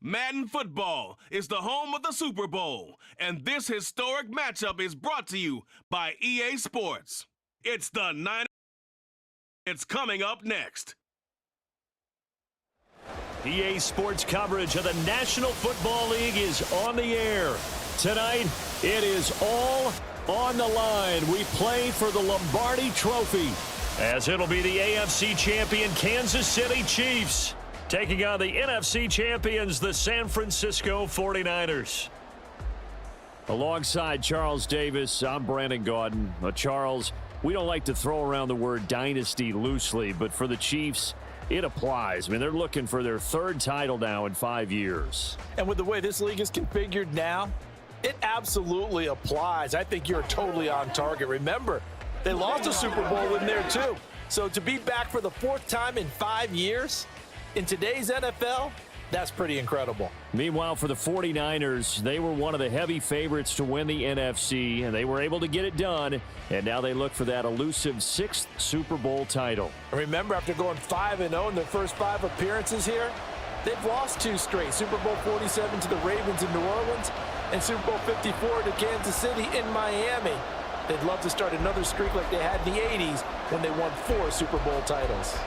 Madden Football is the home of the Super Bowl, and this historic matchup is brought to you by EA Sports. It's the Niners. It's coming up next. EA Sports coverage of the National Football League is on the air. Tonight, it is all on the line. We play for the Lombardi Trophy, as it'll be the AFC champion Kansas City Chiefs taking on the NFC champions, the San Francisco 49ers. Alongside Charles Davis, I'm Brandon Gaudin. Charles, we don't like to throw around the word dynasty loosely, but for the Chiefs, it applies. I mean, they're looking for their third title now in 5 years. And with the way this league is configured now, it absolutely applies. I think you're totally on target. Remember, they lost a Super Bowl in there too. So to be back for the fourth time in 5 years, in today's NFL, that's pretty incredible. Meanwhile, for the 49ers, they were one of the heavy favorites to win the NFC, and they were able to get it done, and now they look for that elusive 6th Super Bowl title. Remember, after going 5-0 in their first 5 appearances here, they've lost 2 straight. Super Bowl 47 to the Ravens in New Orleans, and Super Bowl 54 to Kansas City in Miami. They'd love to start another streak like they had in the 80s when they won 4 Super Bowl titles.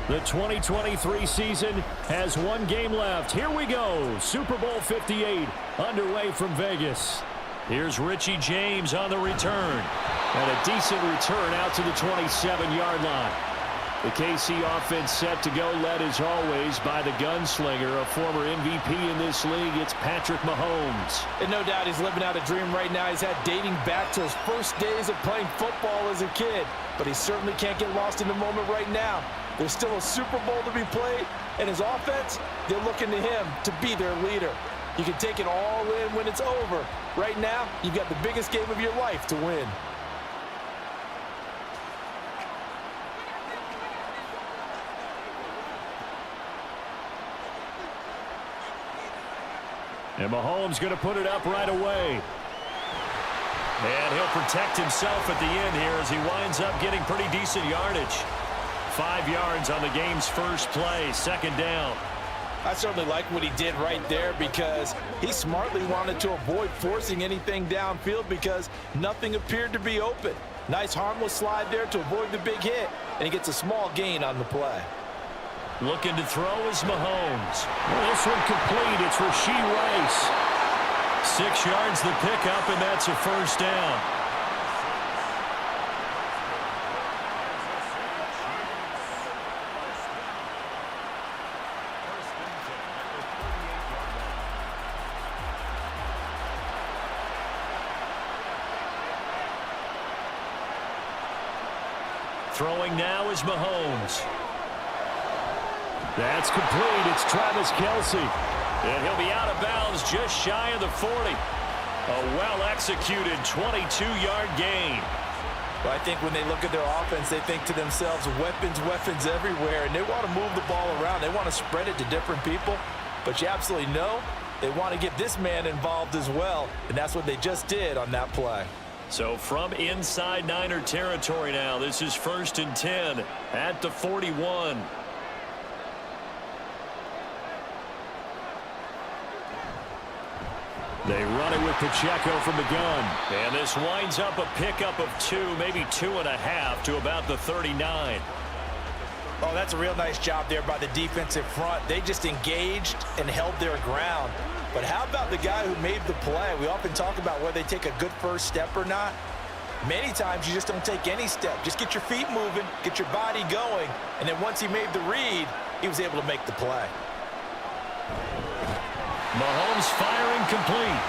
The 2023 season has 1 game left. Here we go. Super Bowl 58 underway from Vegas. Here's Richie James on the return. And a decent return out to the 27-yard line. The KC offense set to go, led as always by the gunslinger, a former MVP in this league. It's Patrick Mahomes. And no doubt he's living out a dream right now. He's had dating back to his first days of playing football as a kid. But he certainly can't get lost in the moment right now. There's still a Super Bowl to be played, and his offense, they're looking to him to be their leader. You can take it all in when it's over. Right now, you've got the biggest game of your life to win. And Mahomes going to put it up right away. And he'll protect himself at the end here as he winds up getting pretty decent yardage. 5 yards on the game's first play, 2nd down. I certainly like what he did right there because he smartly wanted to avoid forcing anything downfield because nothing appeared to be open. Nice harmless slide there to avoid the big hit, and he gets a small gain on the play. Looking to throw is Mahomes. Well, this one complete. It's Rashee Rice. 6 yards the pickup, and that's a first down. Throwing now is Mahomes. That's complete. It's Travis Kelce. And he'll be out of bounds just shy of the 40. A well-executed 22-yard gain. Well, I think when they look at their offense, they think to themselves, weapons everywhere, and they want to move the ball around. They want to spread it to different people, but you absolutely know they want to get this man involved as well, and that's what they just did on that play. So from inside Niner territory now, this is 1st and 10 at the 41. They run it with Pacheco from the gun. And this winds up a pickup of 2, maybe 2.5 to about the 39. Oh, that's a real nice job there by the defensive front. They just engaged and held their ground. But how about the guy who made the play? We often talk about whether they take a good first step or not. Many times you just don't take any step. Just get your feet moving, get your body going, and then once he made the read, he was able to make the play. Mahomes firing complete.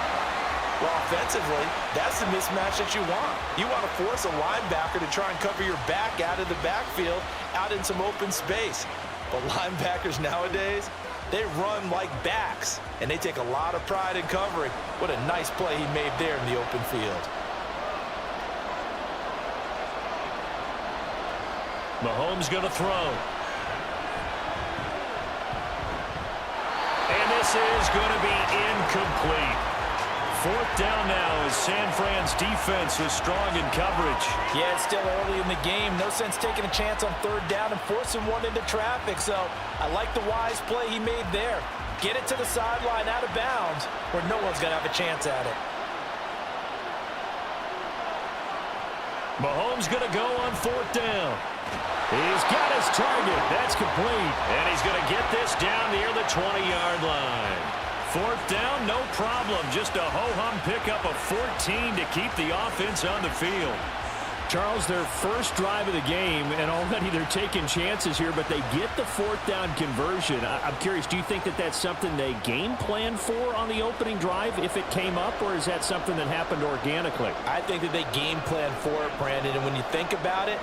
Well, offensively, that's the mismatch that you want. You want to force a linebacker to try and cover your back out of the backfield, out in some open space. But linebackers nowadays, they run like backs, and they take a lot of pride in covering. What a nice play he made there in the open field. Mahomes going to throw. And this is going to be incomplete. Fourth down now as San Fran's defense is strong in coverage. Yeah, it's still early in the game. No sense taking a chance on third down and forcing one into traffic. So I like the wise play he made there. Get it to the sideline out of bounds where no one's going to have a chance at it. Mahomes going to go on fourth down. He's got his target. That's complete. And he's going to get this down near the 20-yard line. Fourth down, no problem. Just a ho-hum pickup of 14 to keep the offense on the field. Charles, their first drive of the game, and already they're taking chances here, but they get the fourth down conversion. I'm curious, do you think that that's something they game plan for on the opening drive if it came up, or is that something that happened organically? I think that they game plan for it, Brandon, and when you think about it,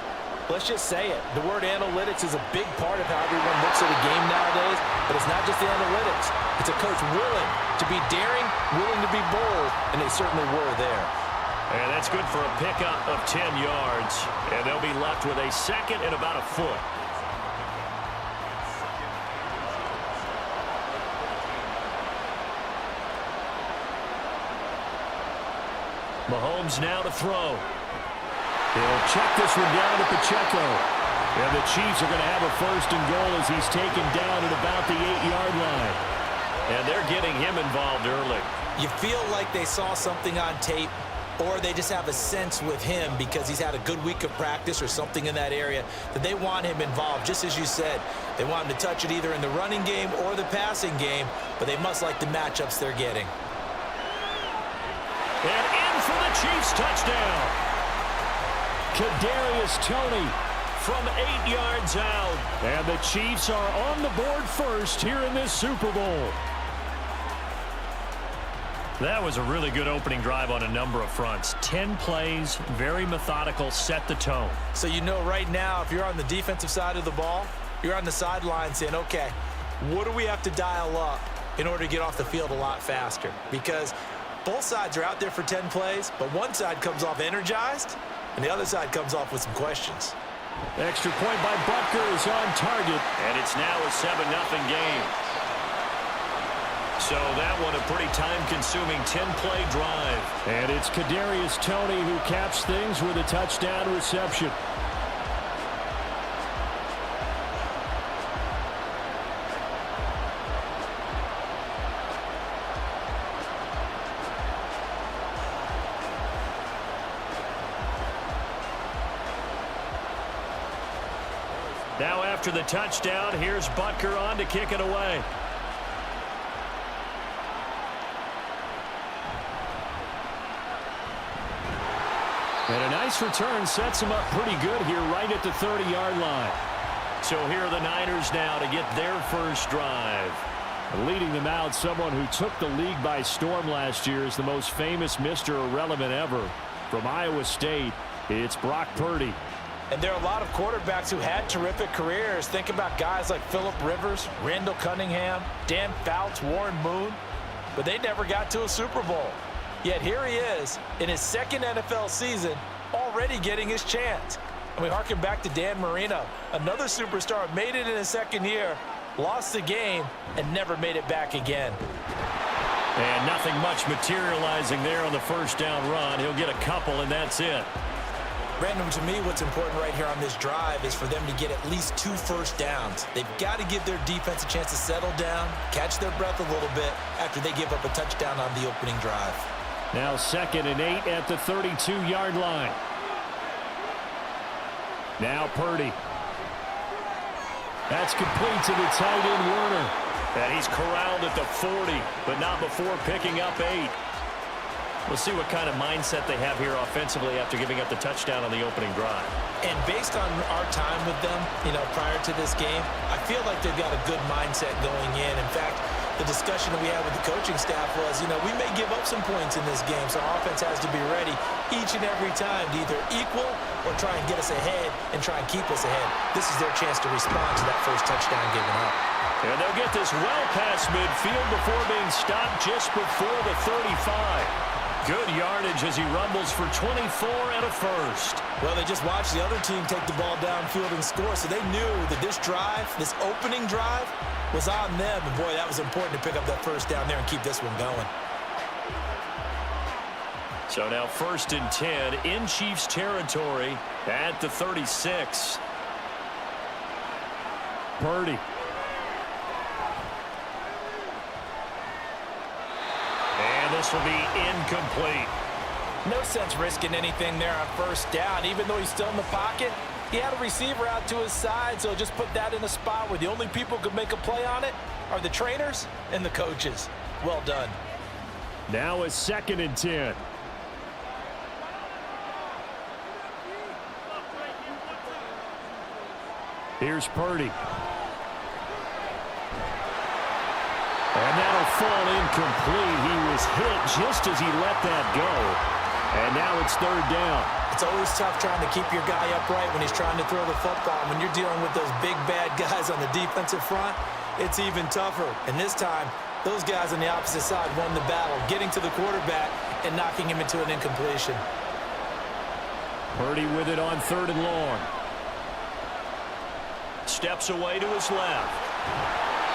let's just say it. The word analytics is a big part of how everyone looks at a game nowadays, but it's not just the analytics. It's a coach willing to be daring, willing to be bold, and they certainly were there. And that's good for a pickup of 10 yards, and they'll be left with a second and about a foot. Mahomes now to throw. He'll check this one down to Pacheco. And the Chiefs are going to have a first and goal as he's taken down at about the 8-yard line. And they're getting him involved early. You feel like they saw something on tape, or they just have a sense with him because he's had a good week of practice or something in that area that they want him involved. Just as you said, they want him to touch it either in the running game or the passing game, but they must like the matchups they're getting. And in for the Chiefs touchdown. Kadarius Toney from 8 yards out. And the Chiefs are on the board first here in this Super Bowl. That was a really good opening drive on a number of fronts. 10 plays, very methodical, set the tone. So you know right now, if you're on the defensive side of the ball, you're on the sideline saying, okay, what do we have to dial up in order to get off the field a lot faster? Because both sides are out there for 10 plays, but one side comes off energized, and the other side comes off with some questions. Extra point by Butker is on target. And it's now a 7-0 game. So that one a pretty time-consuming 10-play drive. And it's Kadarius Toney who caps things with a touchdown reception. Now after the touchdown, here's Butker on to kick it away. And a nice return sets him up pretty good here right at the 30-yard line. So here are the Niners now to get their first drive. Leading them out, someone who took the league by storm last year is the most famous Mr. Irrelevant ever. From Iowa State, it's Brock Purdy. And there are a lot of quarterbacks who had terrific careers. Think about guys like Phillip Rivers, Randall Cunningham, Dan Fouts, Warren Moon. But they never got to a Super Bowl. Yet here he is in his second NFL season, already getting his chance. And we harken back to Dan Marino, another superstar, made it in his second year, lost the game, and never made it back again. And nothing much materializing there on the first down run. He'll get a couple, and that's it. Brandon, to me, what's important right here on this drive is for them to get at least 2 first downs. They've got to give their defense a chance to settle down, catch their breath a little bit after they give up a touchdown on the opening drive. Now 2nd and 8 at the 32-yard line. Now Purdy. That's complete to the tight end Werner. And he's corraled at the 40, but not before picking up 8. We'll see what kind of mindset they have here offensively after giving up the touchdown on the opening drive. And based on our time with them, prior to this game, I feel like they've got a good mindset going in. In fact, the discussion that we had with the coaching staff was, we may give up some points in this game, so our offense has to be ready each and every time to either equal or try and get us ahead and try and keep us ahead. This is their chance to respond to that first touchdown given up. And they'll get this well past midfield before being stopped just before the 35. Good yardage as he rumbles for 24 and a first. Well, they just watched the other team take the ball downfield and score, so they knew that this drive, this opening drive, was on them. And, boy, that was important to pick up that first down there and keep this one going. So now 1st and 10 in Chiefs territory at the 36. Purdy. And this will be incomplete. No sense risking anything there on first down. Even though he's still in the pocket, he had a receiver out to his side, so just put that in a spot where the only people who could make a play on it are the trainers and the coaches. Well done. Now a 2nd and 10. Here's Purdy. And that'll fall incomplete. He was hit just as he let that go. And now it's 3rd down. It's always tough trying to keep your guy upright when he's trying to throw the football. When you're dealing with those big, bad guys on the defensive front, it's even tougher. And this time, those guys on the opposite side won the battle, getting to the quarterback and knocking him into an incompletion. Purdy with it on 3rd and long. Steps away to his left.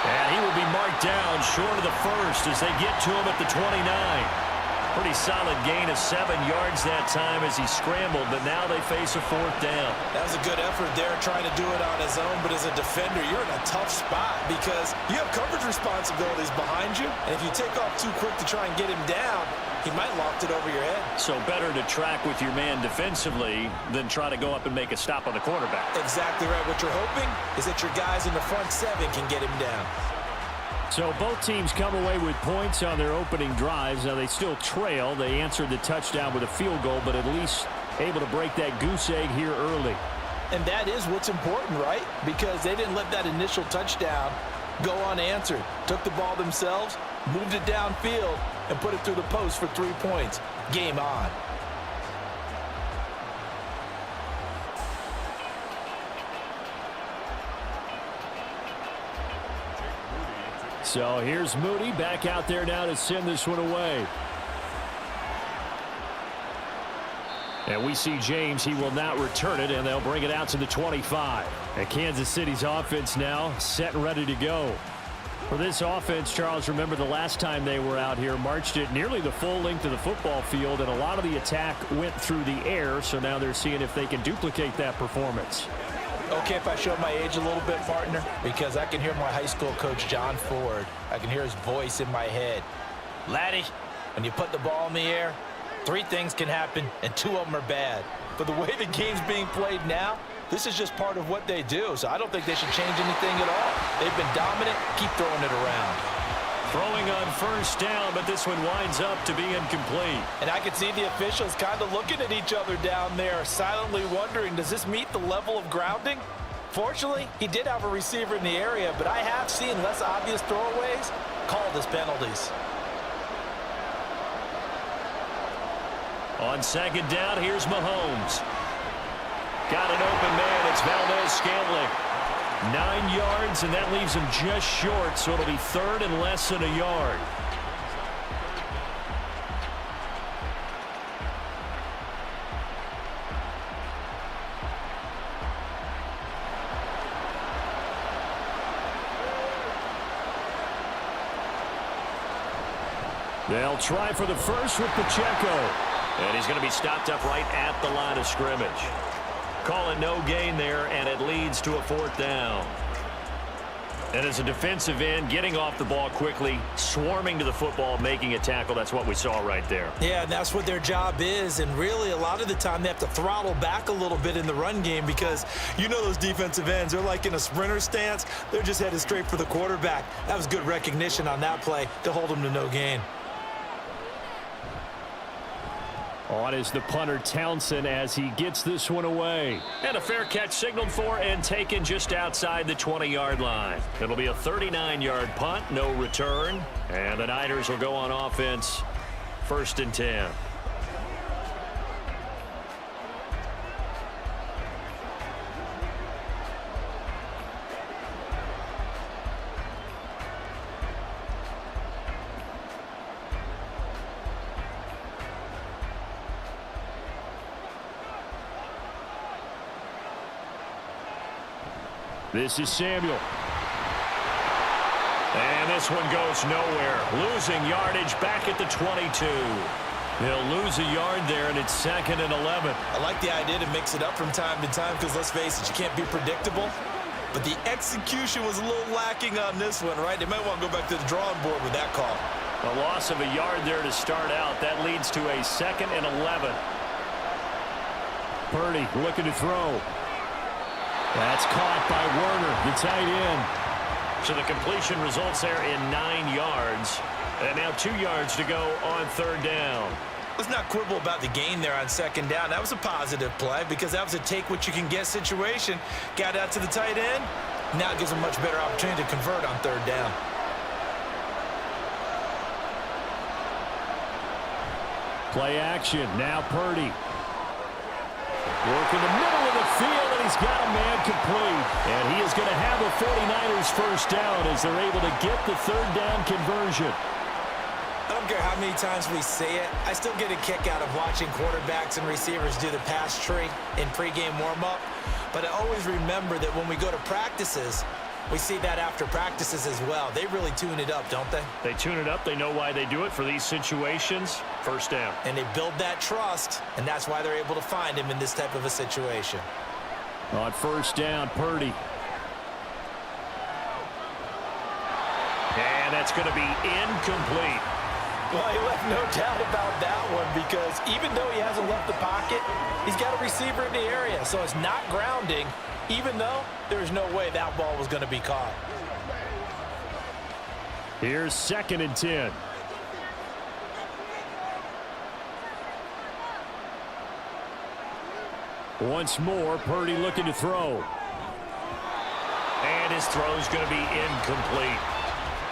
And he will be marked down short of the first as they get to him at the 29. Pretty solid gain of 7 yards that time as he scrambled, but now they face a 4th down. That was a good effort there trying to do it on his own, but as a defender, you're in a tough spot because you have coverage responsibilities behind you, and if you take off too quick to try and get him down, he might loft it over your head. So better to track with your man defensively than try to go up and make a stop on the quarterback. Exactly right. What you're hoping is that your guys in the front 7 can get him down. So both teams come away with points on their opening drives. Now they still trail. They answered the touchdown with a field goal, but at least able to break that goose egg here early. And that is what's important, right? Because they didn't let that initial touchdown go unanswered. Took the ball themselves, moved it downfield, and put it through the post for 3 points. Game on. So here's Moody back out there now to send this one away. And we see James. He will not return it, and they'll bring it out to the 25. And Kansas City's offense now set and ready to go. For this offense, Charles, remember the last time they were out here, marched it nearly the full length of the football field, and a lot of the attack went through the air, so now they're seeing if they can duplicate that performance. Okay, if I show my age a little bit, partner, because I can hear my high school coach, John Ford. I can hear his voice in my head. Laddie, when you put the ball in the air, 3 things can happen, and 2 of them are bad. But the way the game's being played now, this is just part of what they do, so I don't think they should change anything at all. They've been dominant. Keep throwing it around. Throwing on first down, but this one winds up to be incomplete. And I can see the officials kind of looking at each other down there, silently wondering, does this meet the level of grounding? Fortunately, he did have a receiver in the area, but I have seen less obvious throwaways called as penalties. On 2nd down, here's Mahomes. Got an open man. It's Valdez-Scantling. 9 yards, and that leaves him just short, so it'll be 3rd and less than a yard. They'll try for the first with Pacheco. And he's going to be stopped up right at the line of scrimmage. Calling no gain there, and it leads to a 4th down. And as a defensive end, getting off the ball quickly, swarming to the football, making a tackle, that's what we saw right there. Yeah, and that's what their job is, and really a lot of the time they have to throttle back a little bit in the run game because you know those defensive ends, they're like in a sprinter stance. They're just headed straight for the quarterback. That was good recognition on that play to hold them to no gain. On is the punter Townsend as he gets this one away. And a fair catch signaled for and taken just outside the 20-yard line. It'll be a 39-yard punt, no return. And the Niners will go on offense, 1st and 10. This is Samuel. And this one goes nowhere. Losing yardage back at the 22. They'll lose a yard there, and it's 2nd and 11. I like the idea to mix it up from time to time because, let's face it, you can't be predictable. But the execution was a little lacking on this one, right? They might want to go back to the drawing board with that call. A loss of a yard there to start out. That leads to a 2nd and 11. Purdy looking to throw. That's caught by Werner, the tight end. So the completion results there in 9 yards. And now 2 yards to go on 3rd down. Let's not quibble about the gain there on 2nd down. That was a positive play because that was a take-what-you-can-get situation. Got out to the tight end. Now it gives them a much better opportunity to convert on 3rd down. Play action. Now Purdy. Working the middle of the field, and he's got a man complete. And he is going to have a 49ers first down as they're able to get the 3rd down conversion. I don't care how many times we say it, I still get a kick out of watching quarterbacks and receivers do the pass tree in pregame warm-up. But I always remember that when we go to practices, we see that after practices as well. They really tune it up, don't they? They tune it up. They know why they do it for these situations. First down. And they build that trust, and that's why they're able to find him in this type of a situation. On 1st down, Purdy. And that's going to be incomplete. Well, he left no doubt about that one because even though he hasn't left the pocket, he's got a receiver in the area. So it's not grounding, even though there's no way that ball was going to be caught. Here's 2nd and 10. Once more, Purdy looking to throw. And his throw's going to be incomplete.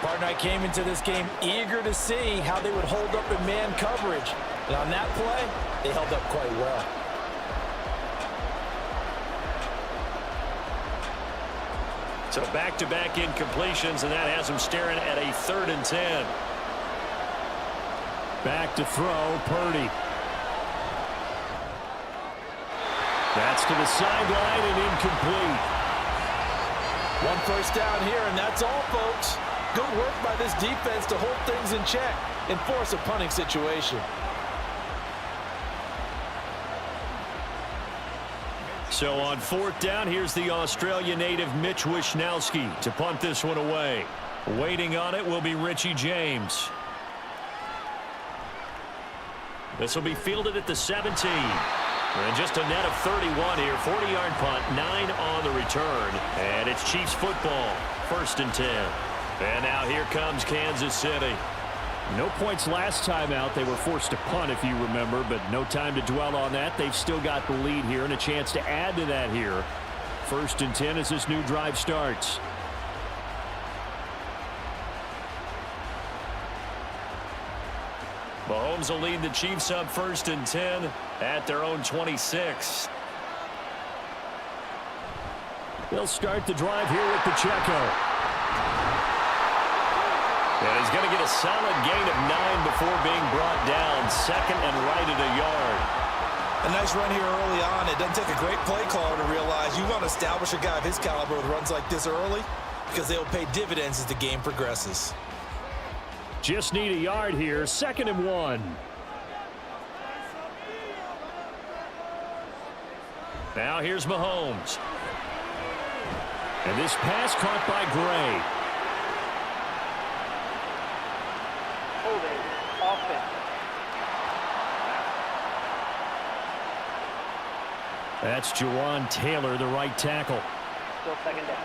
Partner, I came into this game eager to see how they would hold up in man coverage. And on that play, they held up quite well. So back-to-back incompletions, and that has him staring at a 3rd and 10. Back to throw, Purdy. That's to the sideline and incomplete. 1 first down here, and that's all, folks. Good work by this defense to hold things in check and force a punting situation. So on 4th down, here's the Australia native Mitch Wishnowsky to punt this one away. Waiting on it will be Richie James. This will be fielded at the 17. And just a net of 31 here. 40-yard punt, 9 on the return. And it's Chiefs football. 1st and 10. And now here comes Kansas City. No points last time out. They were forced to punt, if you remember, but no time to dwell on that. They've still got the lead here and a chance to add to that here. 1st and 10 as this new drive starts. Mahomes will lead the Chiefs up 1st and 10 at their own 26. They'll start the drive here with Pacheco. And he's going to get a solid gain of 9 before being brought down. 2nd and right at a yard. A nice run here early on. It doesn't take a great play caller to realize you want to establish a guy of his caliber with runs like this early because they will pay dividends as the game progresses. Just need a yard here. 2nd and 1. Now here's Mahomes. And this pass caught by Gray. That's Jawan Taylor, the right tackle. Still 2nd down.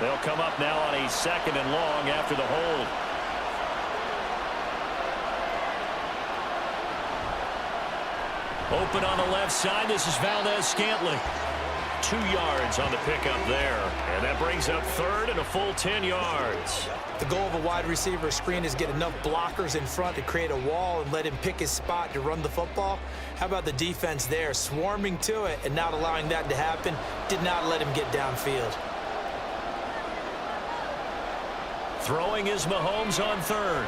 They'll come up now on a 2nd and long after the hold. Open on the left side. This is Valdez-Scantling. 2 yards on the pickup there. And that brings up 3rd and a full 10 yards. The goal of a wide receiver screen is get enough blockers in front to create a wall and let him pick his spot to run the football. How about the defense there, swarming to it and not allowing that to happen? Did not let him get downfield. Throwing is Mahomes on 3rd.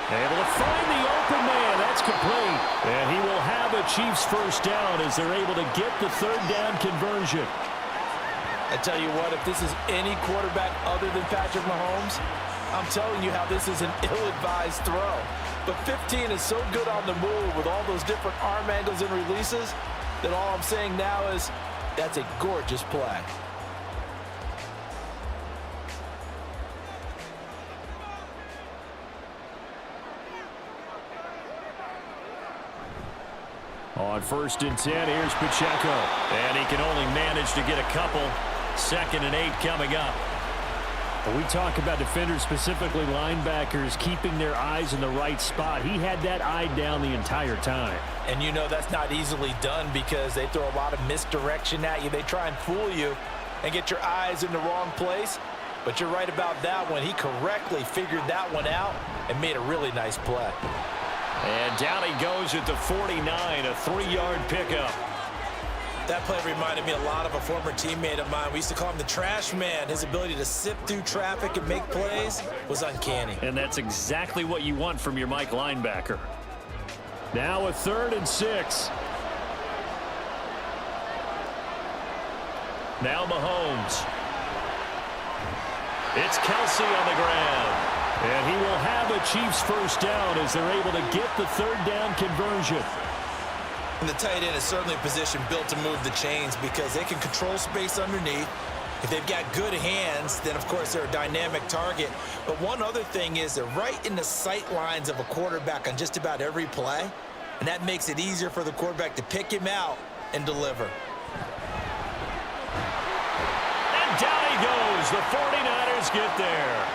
Able to find the open man. That's It's complete. And he will have a Chiefs first down as they're able to get the third down conversion. I tell you what, if this is any quarterback other than Patrick Mahomes, I'm telling you how this is an ill-advised throw. But 15 is so good on the move with all those different arm angles and releases that all I'm saying now is that's a gorgeous play. On 1st and 10, here's Pacheco. And he can only manage to get a couple. 2nd and 8 coming up. When we talk about defenders, specifically linebackers, keeping their eyes in the right spot. He had that eye down the entire time. And you know that's not easily done because they throw a lot of misdirection at you. They try and fool you and get your eyes in the wrong place. But you're right about that one. He correctly figured that one out and made a really nice play. And down he goes at the 49, a 3-yard pickup. That play reminded me a lot of a former teammate of mine. We used to call him the trash man. His ability to sift through traffic and make plays was uncanny. And that's exactly what you want from your Mike linebacker. Now a 3rd and 6. Now Mahomes. It's Kelsey on the ground. And he will have a Chiefs first down as they're able to get the third down conversion. And the tight end is certainly a position built to move the chains because they can control space underneath. If they've got good hands, then, of course, they're a dynamic target. But one other thing is they're right in the sight lines of a quarterback on just about every play, and that makes it easier for the quarterback to pick him out and deliver. And down he goes. The 49ers get there.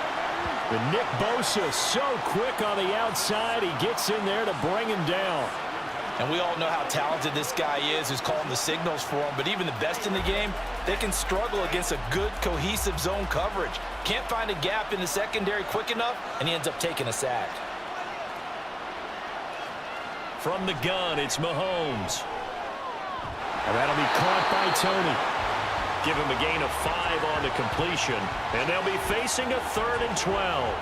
The Nick Bosa so quick on the outside. He gets in there to bring him down. And we all know how talented this guy is who's calling the signals for him. But even the best in the game, they can struggle against a good, cohesive zone coverage. Can't find a gap in the secondary quick enough, and he ends up taking a sack. From the gun, it's Mahomes. And that'll be caught by Tony. Give him a gain of 5 on the completion. And they'll be facing a 3rd and 12.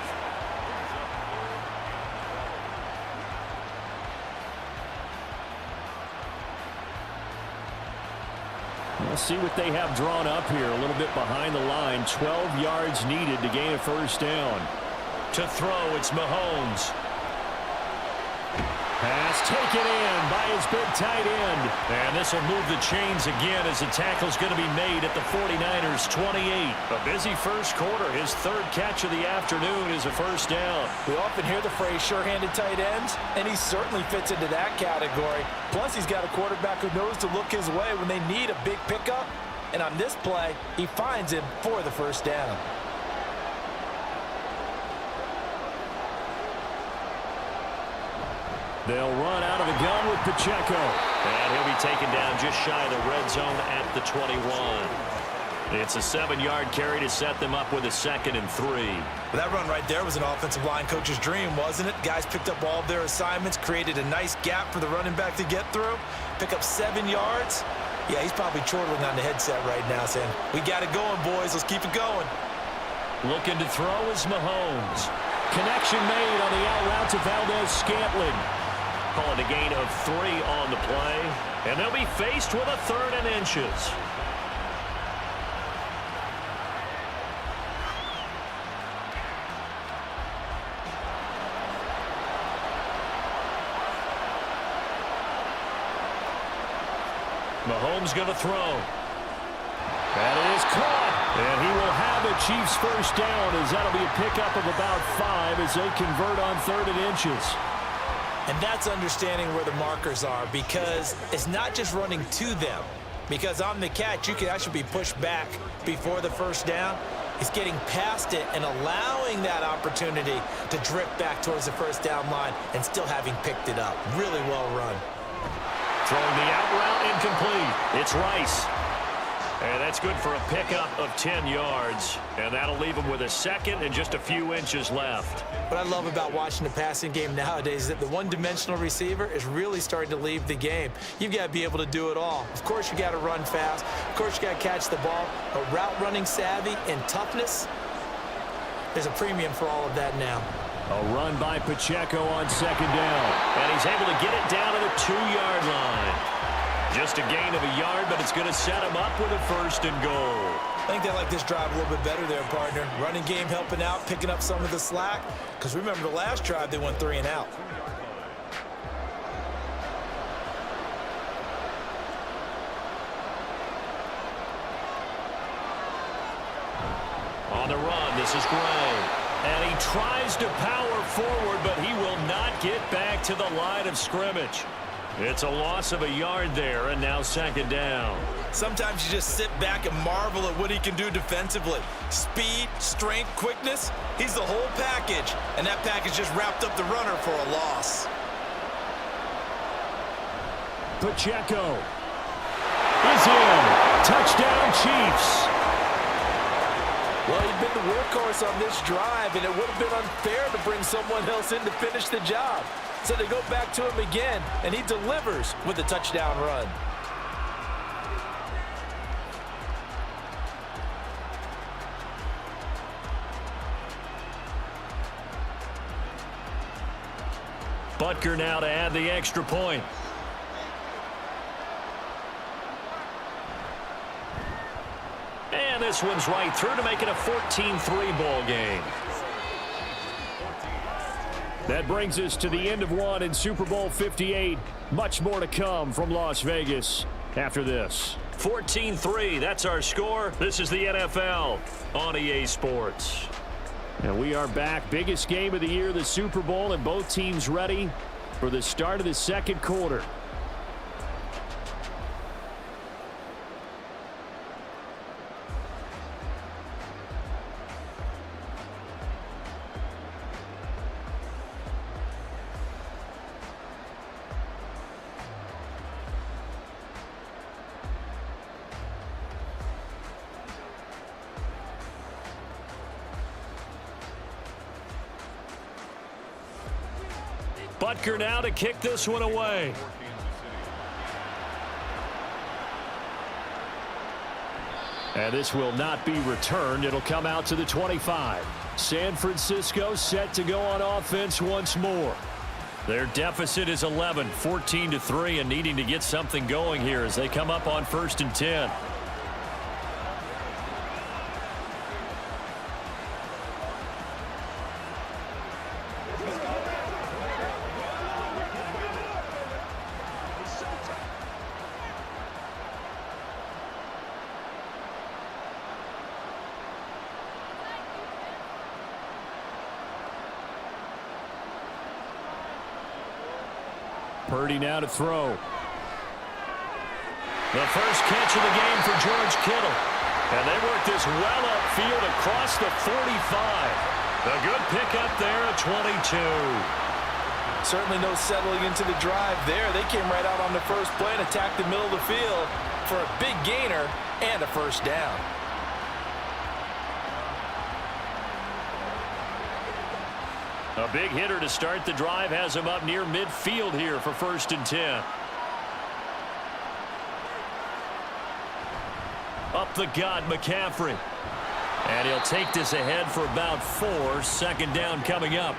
We'll see what they have drawn up here. A little bit behind the line. 12 yards needed to gain a first down. To throw, it's Mahomes. Pass taken in by his big tight end. And this will move the chains again as the tackle's going to be made at the 49ers' 28. A busy first quarter. His 3rd catch of the afternoon is a first down. We often hear the phrase sure-handed tight ends, and he certainly fits into that category. Plus, he's got a quarterback who knows to look his way when they need a big pickup. And on this play, he finds him for the first down. They'll run out of the gun with Pacheco. And he'll be taken down just shy of the red zone at the 21. It's a 7-yard carry to set them up with a 2nd and 3. Well, that run right there was an offensive line coach's dream, wasn't it? Guys picked up all of their assignments, created a nice gap for the running back to get through, pick up 7 yards. Yeah, he's probably chortling on the headset right now saying, we got it going, boys. Let's keep it going. Looking to throw is Mahomes. Connection made on the out route to Valdez-Scantling. Call it a gain of 3 on the play. And they'll be faced with a 3rd and inches. Mahomes going to throw. That is caught. And he will have a Chiefs first down as that'll be a pickup of about 5 as they convert on 3rd and inches. And that's understanding where the markers are because it's not just running to them. Because on the catch, you can actually be pushed back before the first down. It's getting past it and allowing that opportunity to drift back towards the first down line and still having picked it up. Really well run. Throwing the out route incomplete. It's Rice. And that's good for a pickup of 10 yards. And that'll leave him with a 2nd and just a few inches left. What I love about watching the passing game nowadays is that the one-dimensional receiver is really starting to leave the game. You've got to be able to do it all. Of course, you got to run fast. Of course, you got to catch the ball. But route running savvy and toughness, there's a premium for all of that now. A run by Pacheco on second down. And he's able to get it down to the 2-yard line. Just a gain of a yard, but it's going to set him up with a 1st and goal. I think they like this drive a little bit better there, partner. Running game helping out, picking up some of the slack. Because remember, the last drive, they went 3 and out. On the run, this is Gray. And he tries to power forward, but he will not get back to the line of scrimmage. It's a loss of a yard there, and now 2nd down. Sometimes you just sit back and marvel at what he can do defensively. Speed, strength, quickness, he's the whole package. And that package just wrapped up the runner for a loss. Pacheco is in. Touchdown, Chiefs. Well, he'd been the workhorse on this drive, and it would have been unfair to bring someone else in to finish the job. So they go back to him again, and he delivers with a touchdown run. Butker now to add the extra point. And this one's right through to make it a 14-3 ball game. That brings us to the end of one in Super Bowl 58. Much more to come from Las Vegas after this. 14-3, that's our score. This is the NFL on EA Sports. And we are back. Biggest game of the year, the Super Bowl, and both teams ready for the start of the 2nd quarter. Butker now to kick this one away. And this will not be returned. It'll come out to the 25. San Francisco set to go on offense once more. Their deficit is 11, 14-3, and needing to get something going here as they come up on 1st and 10. Purdy now to throw. The first catch of the game for George Kittle. And they work this well upfield across the 45. A good pickup there at 22. Certainly no settling into the drive there. They came right out on the first play and attacked the middle of the field for a big gainer and a 1st down. A big hitter to start the drive has him up near midfield here for 1st and 10. Up the gut, McCaffrey. And he'll take this ahead for about 4. 2nd down coming up.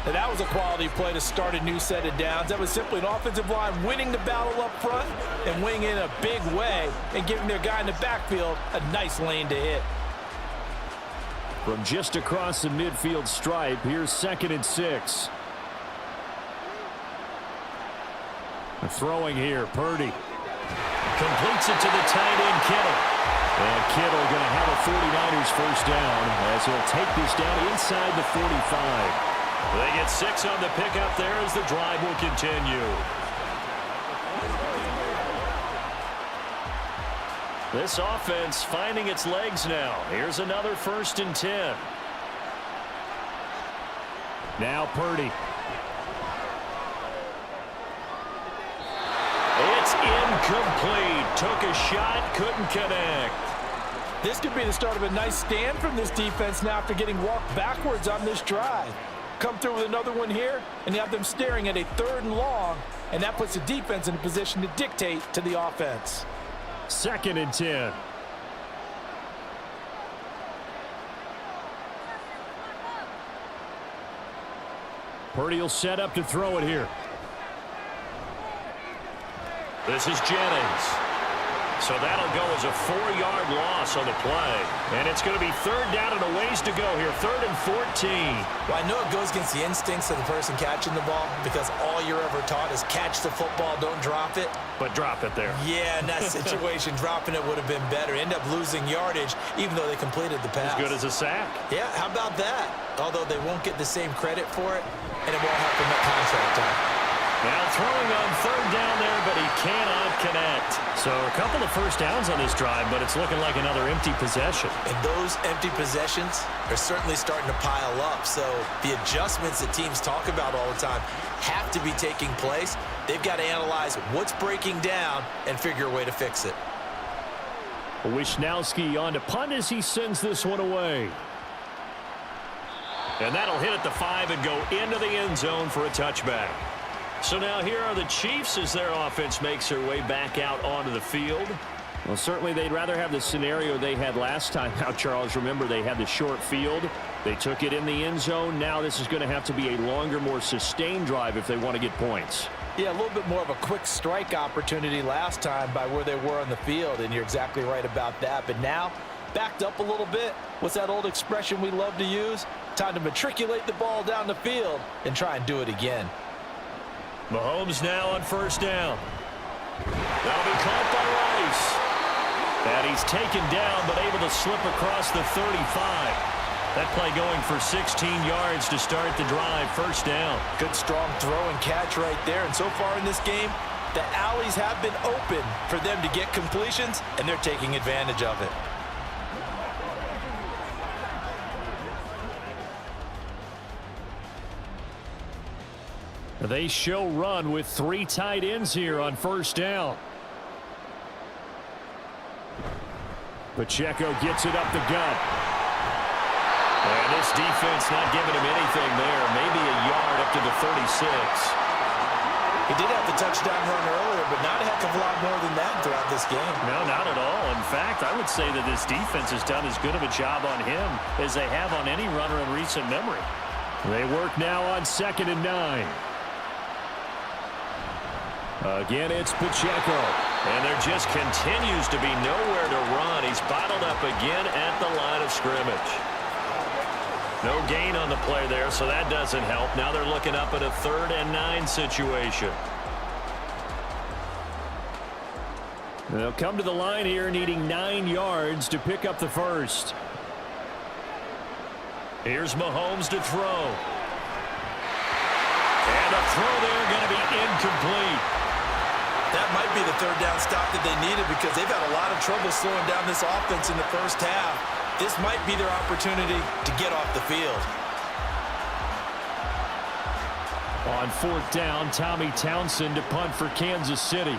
And that was a quality play to start a new set of downs. That was simply an offensive line winning the battle up front and winning in a big way and giving their guy in the backfield a nice lane to hit. From just across the midfield stripe, here's 2nd and 6. Throwing here, Purdy. Completes it to the tight end, Kittle. And Kittle going to have a 49ers 1st down as he'll take this down inside the 45. They get 6 on the pickup there as the drive will continue. This offense finding its legs now. Here's another 1st and 10. Now Purdy. It's incomplete. Took a shot, couldn't connect. This could be the start of a nice stand from this defense now after getting walked backwards on this drive. Come through with another one here, and you have them staring at a 3rd and long, and that puts the defense in a position to dictate to the offense. 2nd and 10. Purdy will set up to throw it here. This is Jennings. So that'll go as a 4-yard loss on the play. And it's going to be third down and a ways to go here. 3rd and 14. Well, I know it goes against the instincts of the person catching the ball because all you're ever taught is catch the football, don't drop it. But drop it there. Yeah, in that situation, dropping it would have been better. End up losing yardage even though they completed the pass. As good as a sack. Yeah, how about that? Although they won't get the same credit for it, and it won't help them at contract time. Now throwing on 3rd down there, but he cannot connect. So a couple of first downs on this drive, but it's looking like another empty possession. And those empty possessions are certainly starting to pile up. So the adjustments that teams talk about all the time have to be taking place. They've got to analyze what's breaking down and figure a way to fix it. Wisnowski on to punt as he sends this one away. And that'll hit at the 5 and go into the end zone for a touchback. So now here are the Chiefs as their offense makes their way back out onto the field. Well, certainly they'd rather have the scenario they had last time. Now, Charles, remember they had the short field. They took it in the end zone. Now this is going to have to be a longer, more sustained drive if they want to get points. Yeah, a little bit more of a quick strike opportunity last time by where they were on the field, and you're exactly right about that. But now, backed up a little bit. What's that old expression we love to use? Time to matriculate the ball down the field and try and do it again. Mahomes now on 1st down. That'll be caught by Rice. And he's taken down, but able to slip across the 35. That play going for 16 yards to start the drive. 1st down. Good strong throw and catch right there. And so far in this game, the alleys have been open for them to get completions, and they're taking advantage of it. They show run with 3 tight ends here on 1st down. Pacheco gets it up the gut. And this defense not giving him anything there. Maybe a yard up to the 36. He did have the touchdown run earlier, but not a heck of a lot more than that throughout this game. No, not at all. In fact, I would say that this defense has done as good of a job on him as they have on any runner in recent memory. They work now on 2nd and 9. Again, it's Pacheco. And there just continues to be nowhere to run. He's bottled up again at the line of scrimmage. No gain on the play there, so that doesn't help. Now they're looking up at a 3rd and 9 situation. They'll come to the line here needing 9 yards to pick up the 1st. Here's Mahomes to throw. And a throw there going to be incomplete. That might be the 3rd down stop that they needed because they've had a lot of trouble slowing down this offense in the 1st half. This might be their opportunity to get off the field. On 4th down, Tommy Townsend to punt for Kansas City.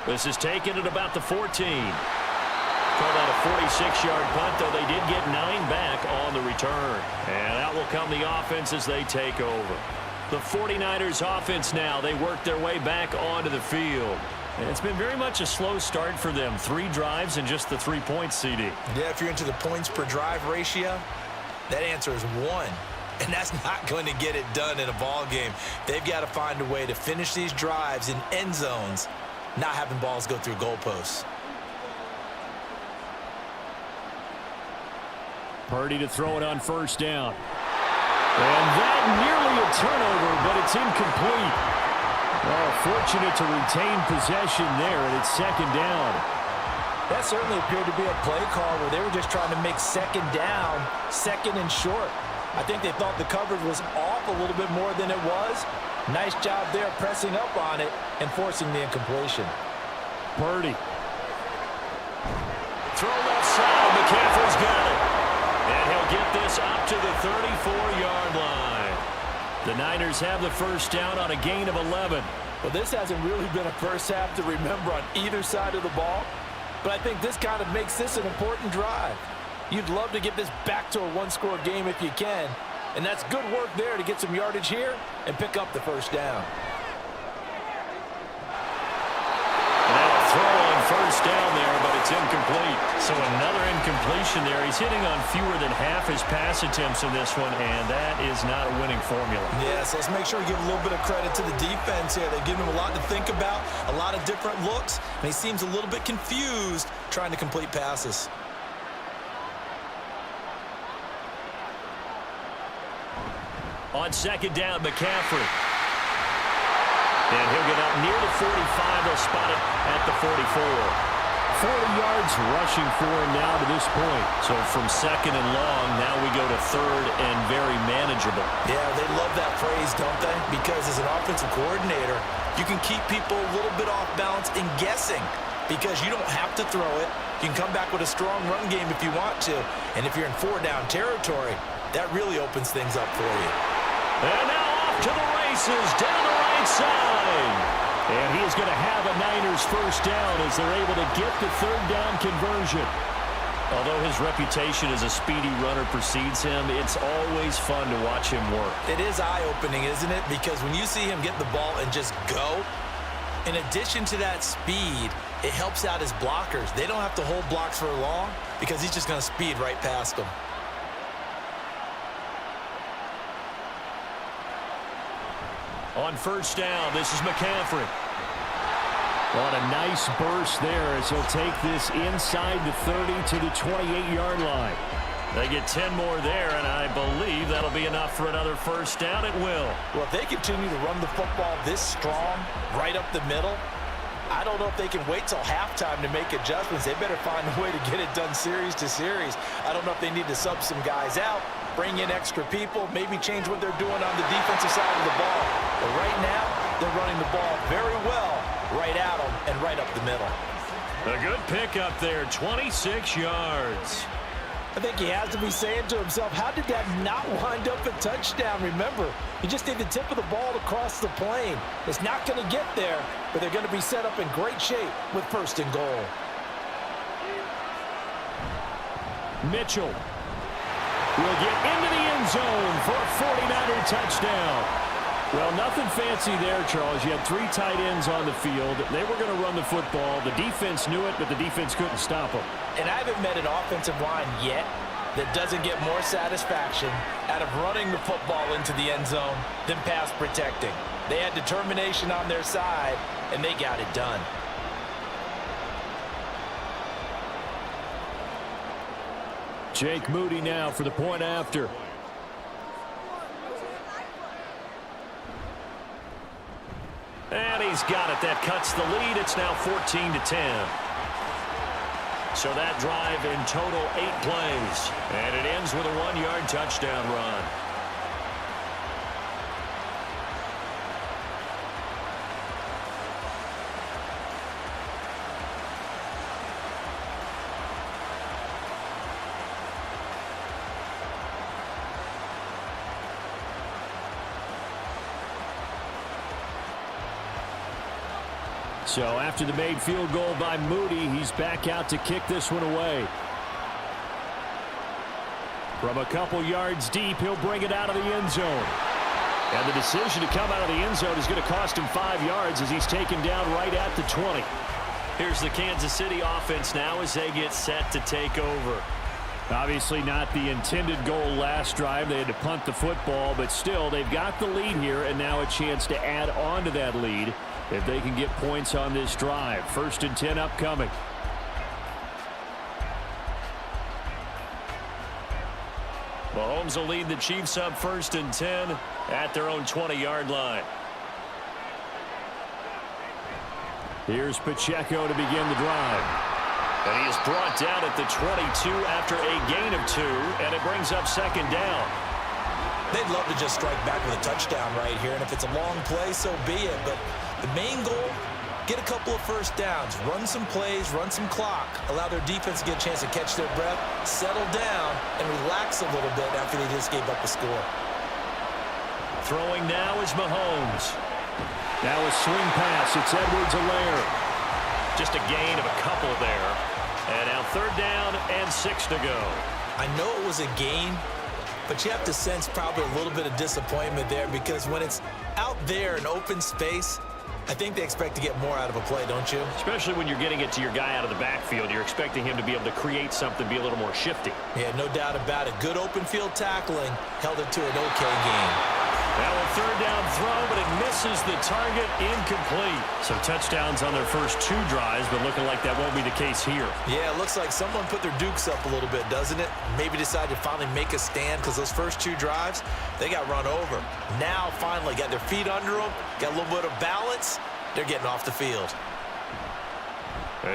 This is taken at about the 14. Call that a 46-yard punt, though they did get 9 back on the return. And out will come the offense as they take over. The 49ers offense now, they work their way back onto the field. And it's been very much a slow start for them. 3 drives and just the 3 points, CD. Yeah, if you're into the points per drive ratio, that answer is 1. And that's not going to get it done in a ball game. They've got to find a way to finish these drives in end zones, not having balls go through goalposts. Purdy to throw it on 1st down. And that nearly a turnover, but it's incomplete. Oh, fortunate to retain possession there, and it's 2nd down. That certainly appeared to be a play call where they were just trying to make 2nd down, 2nd and short. I think they thought the coverage was off a little bit more than it was. Nice job there pressing up on it and forcing the incompletion. Purdy. Throw left side. McCaffrey's got it. And he'll get this up to the 34-yard line. The Niners have the 1st down on a gain of 11. Well, this hasn't really been a first half to remember on either side of the ball, but I think this kind of makes this an important drive. You'd love to get this back to a 1-score game if you can, and that's good work there to get some yardage here and pick up the 1st down. Now a throw on first down there, but it's incomplete. So another incompletion there. He's hitting on fewer than half his pass attempts in this one, and that is not a winning formula. Yes, let's make sure we give a little bit of credit to the defense here. They're giving him a lot to think about, a lot of different looks, and he seems a little bit confused trying to complete passes. On second down, McCaffrey. And he'll get up near the 45. They'll spot it at the 44. 40 yards rushing for him now to this point. So from second and long, now we go to third and very manageable. Yeah, they love that phrase, don't they? Because as an offensive coordinator, you can keep people a little bit off balance and guessing because you don't have to throw it. You can come back with a strong run game if you want to. And if you're in four-down territory, that really opens things up for you. And now off to the races down the right side. And he is going to have a Niners first down as they're able to get the third down conversion. Although his reputation as a speedy runner precedes him, it's always fun to watch him work. It is eye-opening, isn't it? Because when you see him get the ball and just go, in addition to that speed, it helps out his blockers. They don't have to hold blocks for long because he's just going to speed right past them. On first down, this is McCaffrey. On a nice burst there as he'll take this inside the 30 to the 28-yard line. They get 10 more there, and I believe that'll be enough for another first down. It will. Well, if they continue to run the football this strong, right up the middle, I don't know if they can wait till halftime to make adjustments. They better find a way to get it done series to series. I don't know if they need to sub some guys out, bring in extra people, maybe change what they're doing on the defensive side of the ball. But right now, they're running the ball very well right at them and right up the middle. A good pickup there, 26 yards. I think he has to be saying to himself, how did that not wind up a touchdown? Remember, you just need the tip of the ball to cross the plane. It's not going to get there, but they're going to be set up in great shape with first and goal. Mitchell will get into the end zone for a 49er touchdown. Well, nothing fancy there, Charles. You had three tight ends on the field. They were going to run the football. The defense knew it, but the defense couldn't stop them. And I haven't met an offensive line yet that doesn't get more satisfaction out of running the football into the end zone than pass protecting. They had determination on their side, and they got it done. Jake Moody now for the point after. And he's got it. That cuts the lead. It's now 14-10. So that drive in total 8 plays. And it ends with a 1-yard touchdown run. So after the made field goal by Moody, he's back out to kick this one away. From a couple yards deep, he'll bring it out of the end zone. And the decision to come out of the end zone is going to cost him 5 yards as he's taken down right at the 20. Here's the Kansas City offense now as they get set to take over. Obviously not the intended goal last drive. They had to punt the football, but still, they've got the lead here, and now a chance to add on to that lead if they can get points on this drive. 1st and 10 upcoming. Mahomes will lead the Chiefs up 1st and 10 at their own 20-yard line. Here's Pacheco to begin the drive. And he is brought down at the 22 after a gain of 2, and it brings up 2nd down. They'd love to just strike back with a touchdown right here, and if it's a long play, so be it. But the main goal, get a couple of first downs, run some plays, run some clock, allow their defense to get a chance to catch their breath, settle down, and relax a little bit after they just gave up a score. Throwing now is Mahomes. Now a swing pass. It's Edwards-Helaire. Just a gain of a couple there. And now 3rd down and 6 to go. I know it was a gain, but you have to sense probably a little bit of disappointment there because when it's out there in open space, I think they expect to get more out of a play, don't you? Especially when you're getting it to your guy out of the backfield. You're expecting him to be able to create something, be a little more shifty. Yeah, no doubt about it. Good open field tackling held it to an okay game. Now a third down throw, but it misses the target, incomplete. So touchdowns on their first 2 drives, but looking like that won't be the case here. Yeah, it looks like someone put their dukes up a little bit, doesn't it? Maybe decided to finally make a stand because those first 2 drives, they got run over. Now finally got their feet under them, got a little bit of balance. They're getting off the field.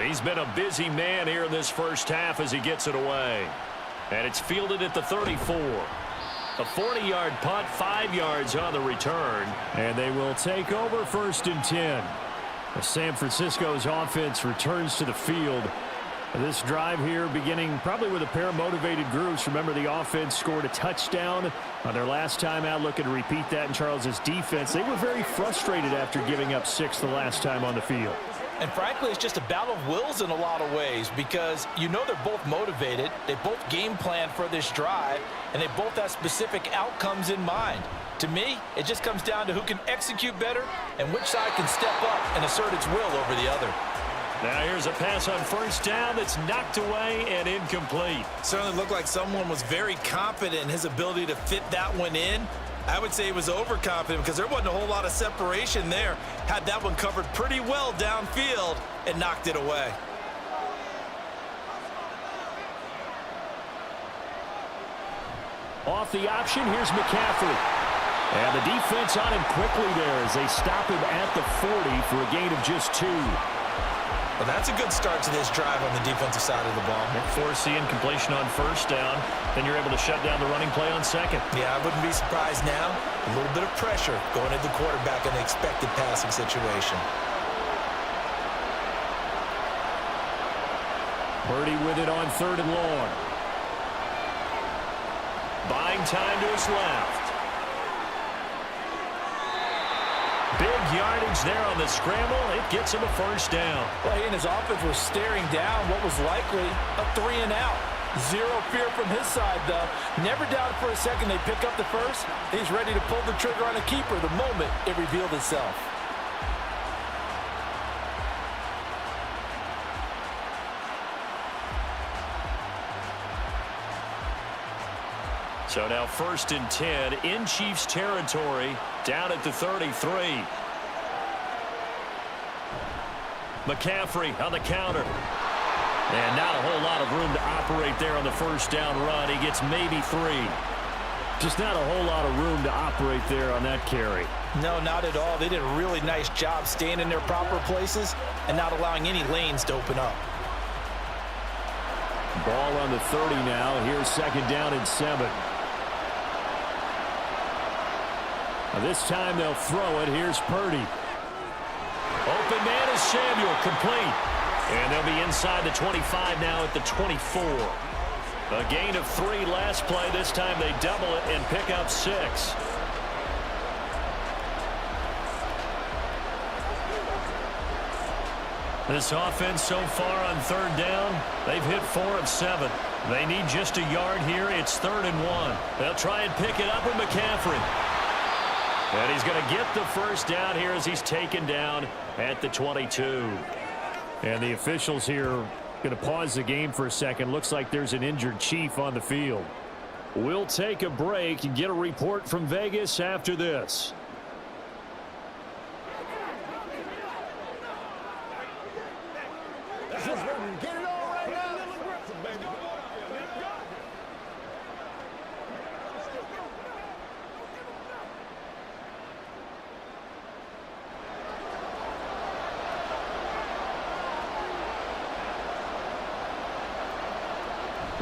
He's been a busy man here in this first half as he gets it away. And it's fielded at the 34. A 40-yard punt, 5 yards on the return. And they will take over 1st and 10. As San Francisco's offense returns to the field. This drive here beginning probably with a pair of motivated groups. Remember, the offense scored a touchdown on their last time out. Looking to repeat that in Charles's defense. They were very frustrated after giving up 6 the last time on the field. And frankly, it's just a battle of wills in a lot of ways because you know they're both motivated. They both game plan for this drive, and they both have specific outcomes in mind. To me, it just comes down to who can execute better and which side can step up and assert its will over the other. Now here's a pass on 1st down that's knocked away and incomplete. Certainly looked like someone was very confident in his ability to fit that one in. I would say he was overconfident because there wasn't a whole lot of separation there. Had that one covered pretty well downfield and knocked it away. Off the option, here's McCaffrey. And the defense on him quickly there as they stop him at the 40 for a gain of just 2. Well, that's a good start to this drive on the defensive side of the ball. Force the incompletion on 1st down. Then you're able to shut down the running play on 2nd. Yeah, I wouldn't be surprised now. A little bit of pressure going into the quarterback in the expected passing situation. Purdy with it on 3rd and long. Buying time to his left. Big yardage there on the scramble. It gets him a 1st down. Well, he and his offense were staring down what was likely a 3 and out. Zero fear from his side, though. Never doubted for a second they pick up the first. He's ready to pull the trigger on a keeper the moment it revealed itself. So now 1st and 10 in Chiefs territory, down at the 33. McCaffrey on the counter. And not a whole lot of room to operate there on the 1st down run. He gets maybe 3. Just not a whole lot of room to operate there on that carry. No, not at all. They did a really nice job staying in their proper places and not allowing any lanes to open up. Ball on the 30 now. Here's 2nd down and 7. This time they'll throw it. Here's Purdy. Open man is Samuel, complete. And they'll be inside the 25 now at the 24. A gain of 3 last play. This time they double it and pick up 6. This offense so far on 3rd down, they've hit 4 of 7. They need just a yard here. It's 3rd and 1. They'll try and pick it up with McCaffrey. And he's going to get the 1st down here as he's taken down at the 22. And the officials here going to pause the game for a second. Looks like there's an injured Chief on the field. We'll take a break and get a report from Vegas after this.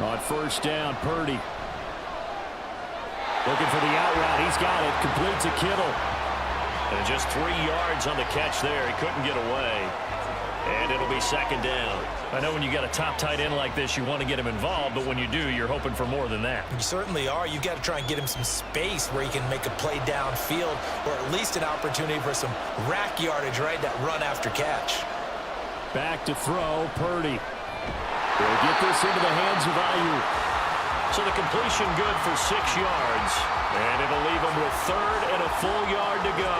On 1st down, Purdy. Looking for the out route. He's got it. Complete to Kittle. And just 3 yards on the catch there. He couldn't get away. And it'll be 2nd down. I know when you got a top tight end like this, you want to get him involved, but when you do, you're hoping for more than that. You certainly are. You've got to try and get him some space where he can make a play downfield or at least an opportunity for some rack yardage, right? That run after catch. Back to throw, Purdy. They'll get this into the hands of Ayuk. So the completion good for 6 yards. And it'll leave him with 3rd and a full yard to go.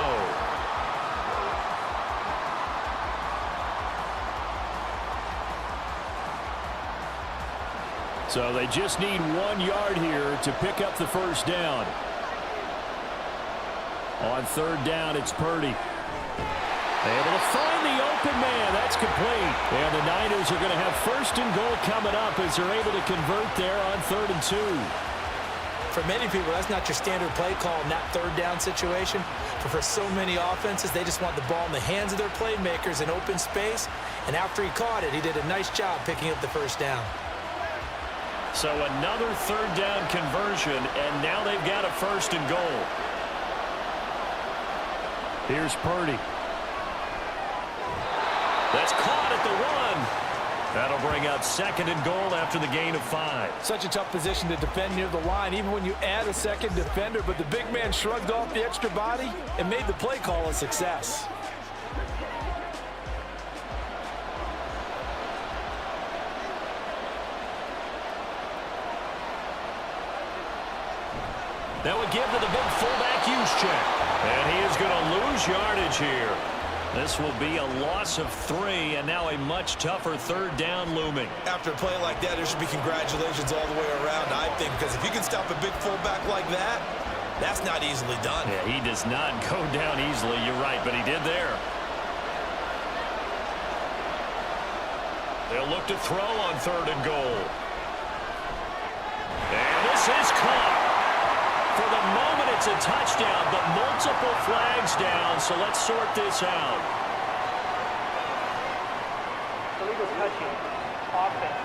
So they just need 1 yard here to pick up the first down. On third down, it's Purdy. Able to find the open man. That's complete. And the Niners are going to have first and goal coming up as they're able to convert there on 3rd and 2. For many people, that's not your standard play call in that third down situation. But for so many offenses, they just want the ball in the hands of their playmakers in open space. And after he caught it, he did a nice job picking up the first down. So another third down conversion, and now they've got a first and goal. Here's Purdy. That's caught at the 1. That'll bring out 2nd and goal after the gain of 5. Such a tough position to defend near the line, even when you add a second defender, but the big man shrugged off the extra body and made the play call a success. That would give to the big fullback use check. And he is going to lose yardage here. This will be a loss of 3, and now a much tougher third down looming. After a play like that, there should be congratulations all the way around, I think, because if you can stop a big fullback like that, that's not easily done. Yeah, he does not go down easily, you're right, but he did there. They'll look to throw on 3rd and goal. And this is caught. For the moment, it's a touchdown, but multiple flags down, so let's sort this out. Illegal touching. Offense.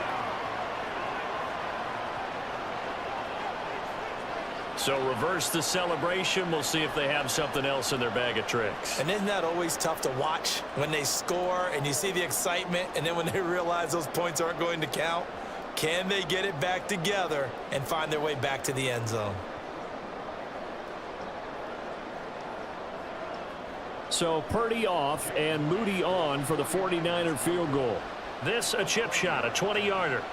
So reverse the celebration. We'll see if they have something else in their bag of tricks. And isn't that always tough to watch when they score and you see the excitement, and then when they realize those points aren't going to count? Can they get it back together and find their way back to the end zone? So Purdy off and Moody on for the 49er field goal. This a chip shot, a 20-yarder.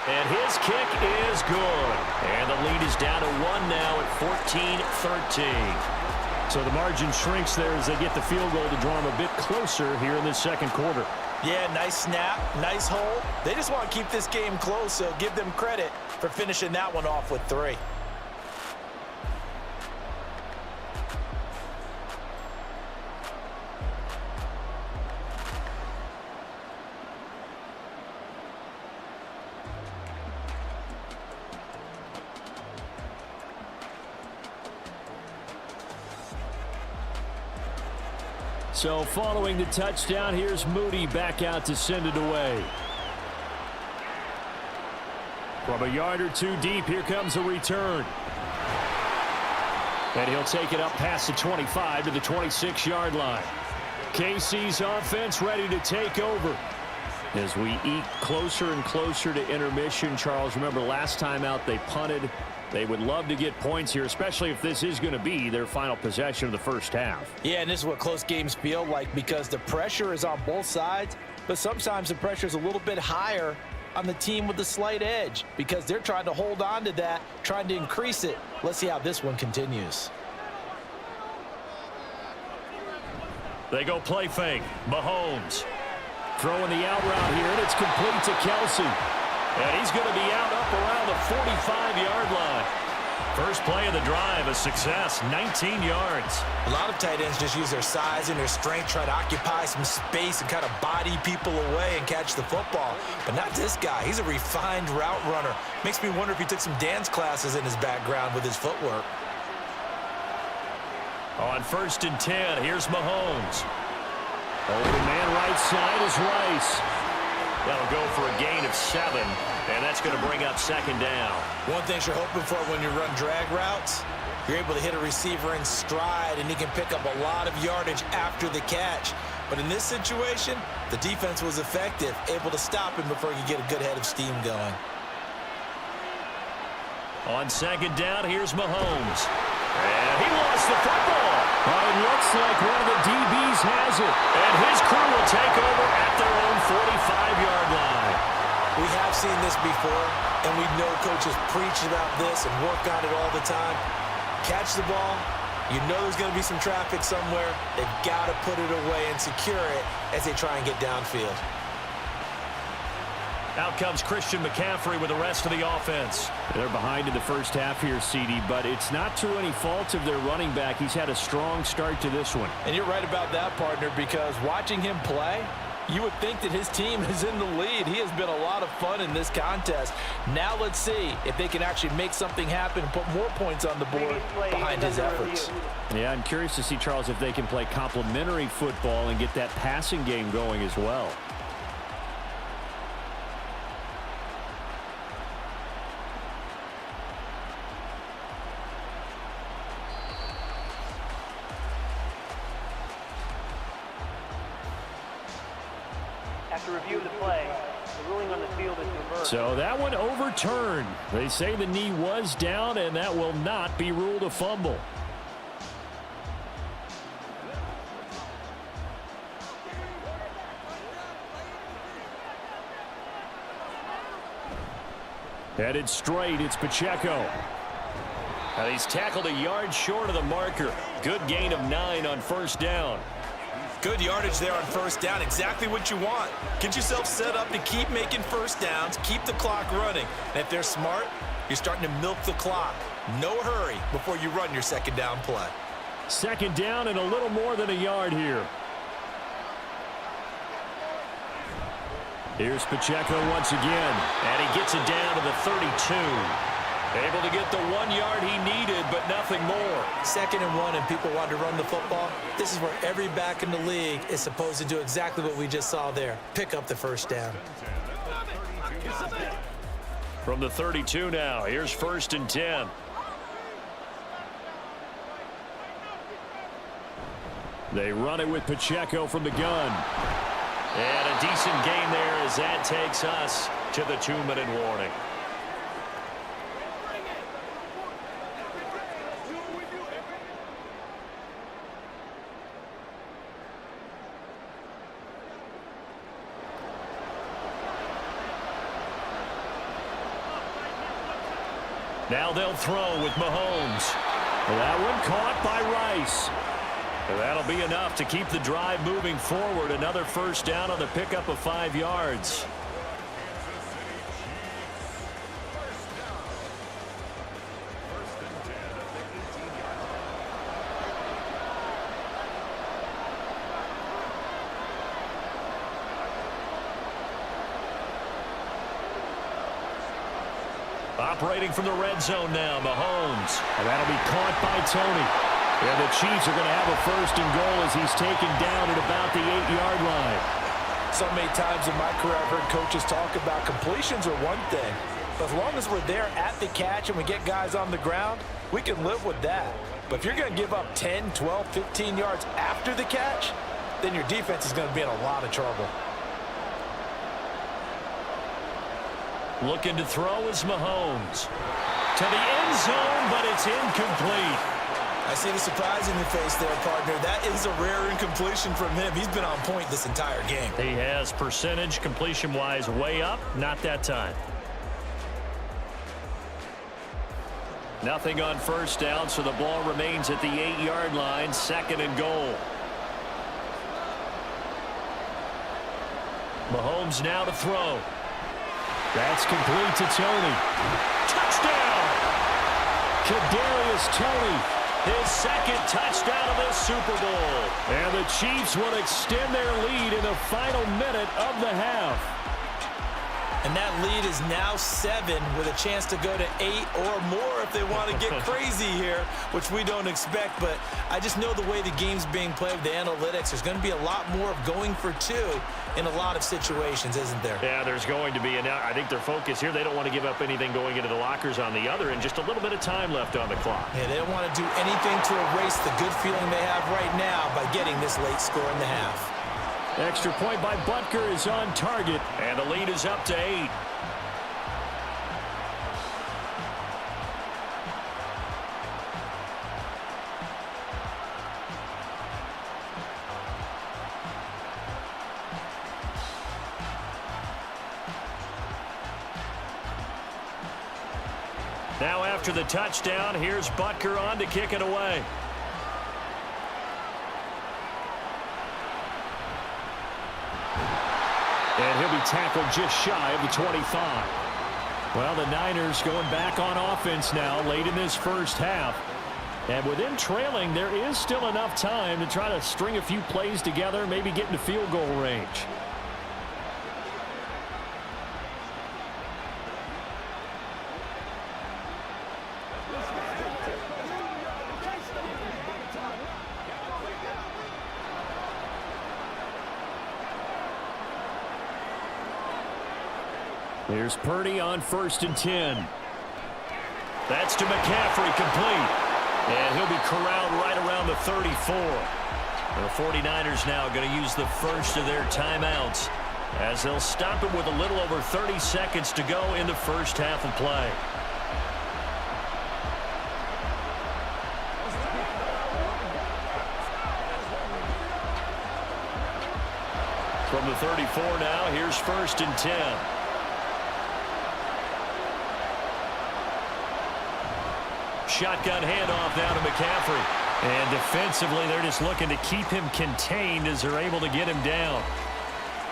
And his kick is good. And the lead is down to 1 now at 14-13. So the margin shrinks there as they get the field goal to draw them a bit closer here in this second quarter. Yeah, nice snap, nice hold. They just want to keep this game close, so give them credit for finishing that one off with 3. So following the touchdown, here's Moody back out to send it away. From a yard or 2 deep, here comes a return. And he'll take it up past the 25 to the 26-yard line. KC's offense ready to take over. As we eke closer and closer to intermission, Charles, remember last time out they punted. They would love to get points here, especially if this is going to be their final possession of the first half. Yeah, and this is what close games feel like because the pressure is on both sides, but sometimes the pressure is a little bit higher on the team with the slight edge because they're trying to hold on to that, trying to increase it. Let's see how this one continues. They go play fake. Mahomes throwing the out route here, and it's complete to Kelsey. And he's going to be out up around the 45-yard line. First play of the drive, a success, 19 yards. A lot of tight ends just use their size and their strength, try to occupy some space and kind of body people away and catch the football. But not this guy. He's a refined route runner. Makes me wonder if he took some dance classes in his background with his footwork. On 1st and 10, here's Mahomes. Open man right side is Rice. That'll go for a gain of 7, and that's going to bring up 2nd down. One thing you're hoping for when you run drag routes, you're able to hit a receiver in stride, and he can pick up a lot of yardage after the catch. But in this situation, the defense was effective, able to stop him before he could get a good head of steam going. On 2nd down, here's Mahomes. And he lost the football. It looks like one of the DBs has it. And his crew will take over at their own 45-yard line. We have seen this before, and we know coaches preach about this and work on it all the time. Catch the ball. You know there's going to be some traffic somewhere. They've got to put it away and secure it as they try and get downfield. Out comes Christian McCaffrey with the rest of the offense. They're behind in the first half here, CD, but it's not through any fault of their running back. He's had a strong start to this one. And you're right about that, partner, because watching him play, you would think that his team is in the lead. He has been a lot of fun in this contest. Now let's see if they can actually make something happen and put more points on the board behind his efforts. Yeah, I'm curious to see, Charles, if they can play complementary football and get that passing game going as well. After review of the play, the ruling on the field is reversed. So that one overturned. They say the knee was down, and that will not be ruled a fumble. Headed straight, it's Pacheco. He's tackled a yard short of the marker. Good gain of 9 on first down. Good yardage there on first down. Exactly what you want. Get yourself set up to keep making first downs, keep the clock running. And if they're smart, you're starting to milk the clock. No hurry before you run your second down play. Second down and a little more than a yard here. Here's Pacheco once again. And he gets it down to the 32. Able to get the 1 yard he needed, but nothing more. 2nd and 1, and people want to run the football. This is where every back in the league is supposed to do exactly what we just saw there. Pick up the first down. From the 32 now, here's 1st and 10. They run it with Pacheco from the gun. And a decent gain there as that takes us to the 2-minute warning. Now they'll throw with Mahomes. That one caught by Rice. That'll be enough to keep the drive moving forward. Another first down on the pickup of 5 yards. Operating from the red zone now, Mahomes. And that'll be caught by Tony. And the Chiefs are going to have a 1st and goal as he's taken down at about the 8-yard line. So many times in my career I've heard coaches talk about completions are one thing, but as long as we're there at the catch and we get guys on the ground, we can live with that. But if you're going to give up 10, 12, 15 yards after the catch, then your defense is going to be in a lot of trouble. Looking to throw is Mahomes. To the end zone, but it's incomplete. I see the surprise in your face there, partner. That is a rare incompletion from him. He's been on point this entire game. He has percentage completion-wise way up. Not that time. Nothing on first down, so the ball remains at the 8-yard line. 2nd and goal. Mahomes now to throw. That's complete to Tony. Touchdown! Kadarius Toney. His 2nd touchdown of this Super Bowl. And the Chiefs will extend their lead in the final minute of the half. And that lead is now 7 with a chance to go to 8 or more if they want to get crazy here, which we don't expect. But I just know the way the game's being played with the analytics, there's going to be a lot more of going for 2 in a lot of situations, isn't there? Yeah, there's going to be. And I think their focus here, they don't want to give up anything going into the lockers on the other, and just a little bit of time left on the clock. Yeah, they don't want to do anything to erase the good feeling they have right now by getting this late score in the half. Extra point by Butker is on target. And the lead is up to 8. Now after the touchdown, here's Butker on to kick it away. And he'll be tackled just shy of the 25. Well, the Niners going back on offense now late in this first half. And with them trailing, there is still enough time to try to string a few plays together, maybe get into field goal range. Here's Purdy on 1st and 10. That's to McCaffrey, complete. And he'll be corralled right around the 34. The 49ers now going to use the first of their timeouts as they'll stop it with a little over 30 seconds to go in the first half of play. From the 34 now, here's 1st and 10. Shotgun handoff now to McCaffrey. And defensively, they're just looking to keep him contained as they're able to get him down.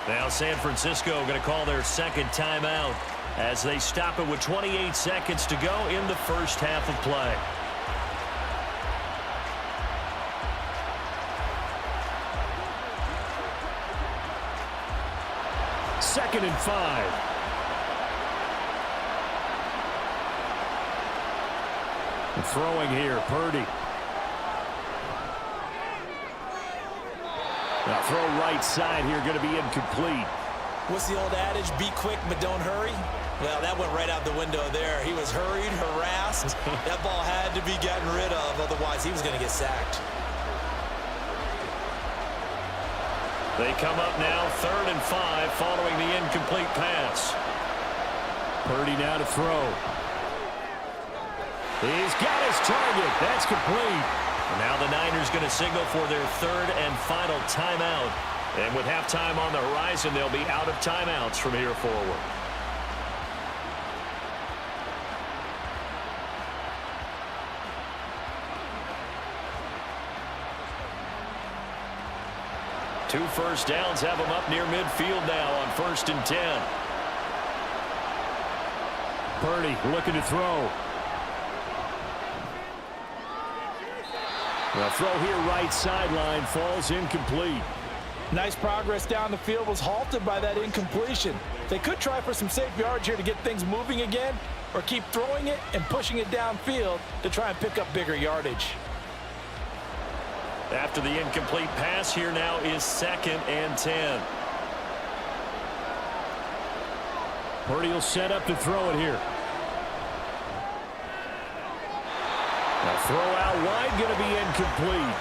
Now San Francisco going to call their second timeout as they stop it with 28 seconds to go in the first half of play. Second and 5. Throwing here, Purdy. Now throw right side here, going to be incomplete. What's the old adage? Be quick, but don't hurry. Well, that went right out the window there. He was hurried, harassed. That ball had to be gotten rid of, otherwise he was going to get sacked. They come up now 3rd and 5 following the incomplete pass. Purdy now to throw. He's got his target. That's complete. And now the Niners going to signal for their 3rd and final timeout. And with halftime on the horizon, they'll be out of timeouts from here forward. Two first downs have them up near midfield now on 1st and 10. Purdy looking to throw. The throw here right sideline falls incomplete. Nice progress down the field was halted by that incompletion. They could try for some safe yards here to get things moving again, or keep throwing it and pushing it downfield to try and pick up bigger yardage. After the incomplete pass, here now is 2nd and 10. Purdy will set up to throw it here. Now throw out wide, going to be incomplete.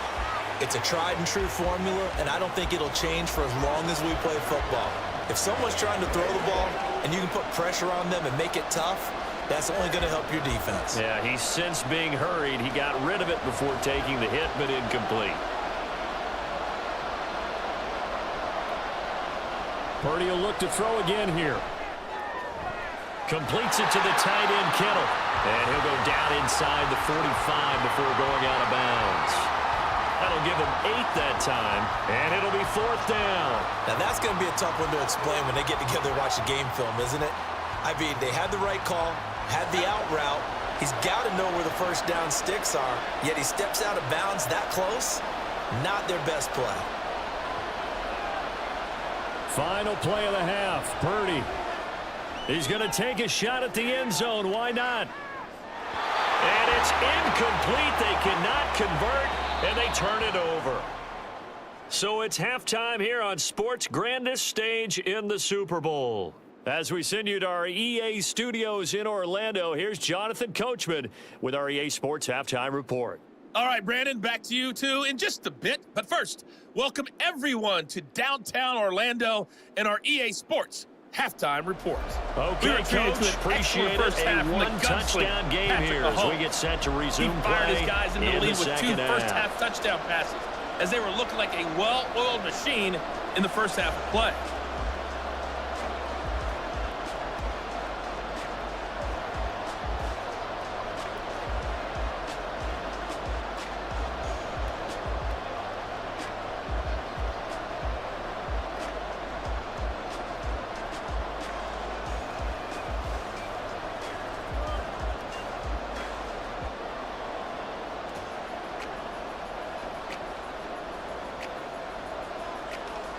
It's a tried and true formula, and I don't think it'll change for as long as we play football. If someone's trying to throw the ball and you can put pressure on them and make it tough, that's only going to help your defense. Yeah, he's since being hurried. He got rid of it before taking the hit, but incomplete. Purdy will look to throw again here. Completes it to the tight end, Kittle. And he'll go down inside the 45 before going out of bounds. That'll give him 8 that time, and it'll be 4th down. Now that's going to be a tough one to explain when they get together and watch the game film, isn't it? I mean, they had the right call, had the out route. He's got to know where the first down sticks are, yet he steps out of bounds that close. Not their best play. Final play of the half, Purdy. He's going to take a shot at the end zone. Why not? And it's incomplete. They cannot convert, and they turn it over. So it's halftime here on sports' grandest stage in the Super Bowl. As we send you to our EA studios in Orlando, here's Jonathan Coachman with our EA Sports Halftime Report. All right, Brandon, back to you, too, in just a bit. But first, welcome everyone to downtown Orlando and our EA Sports Halftime Report. Okay, Coach, appreciate it. A one-touchdown game here as we get set to resume play. He fired his guys into the lead with 2 first-half touchdown passes as they were looking like a well-oiled machine in the first half of play.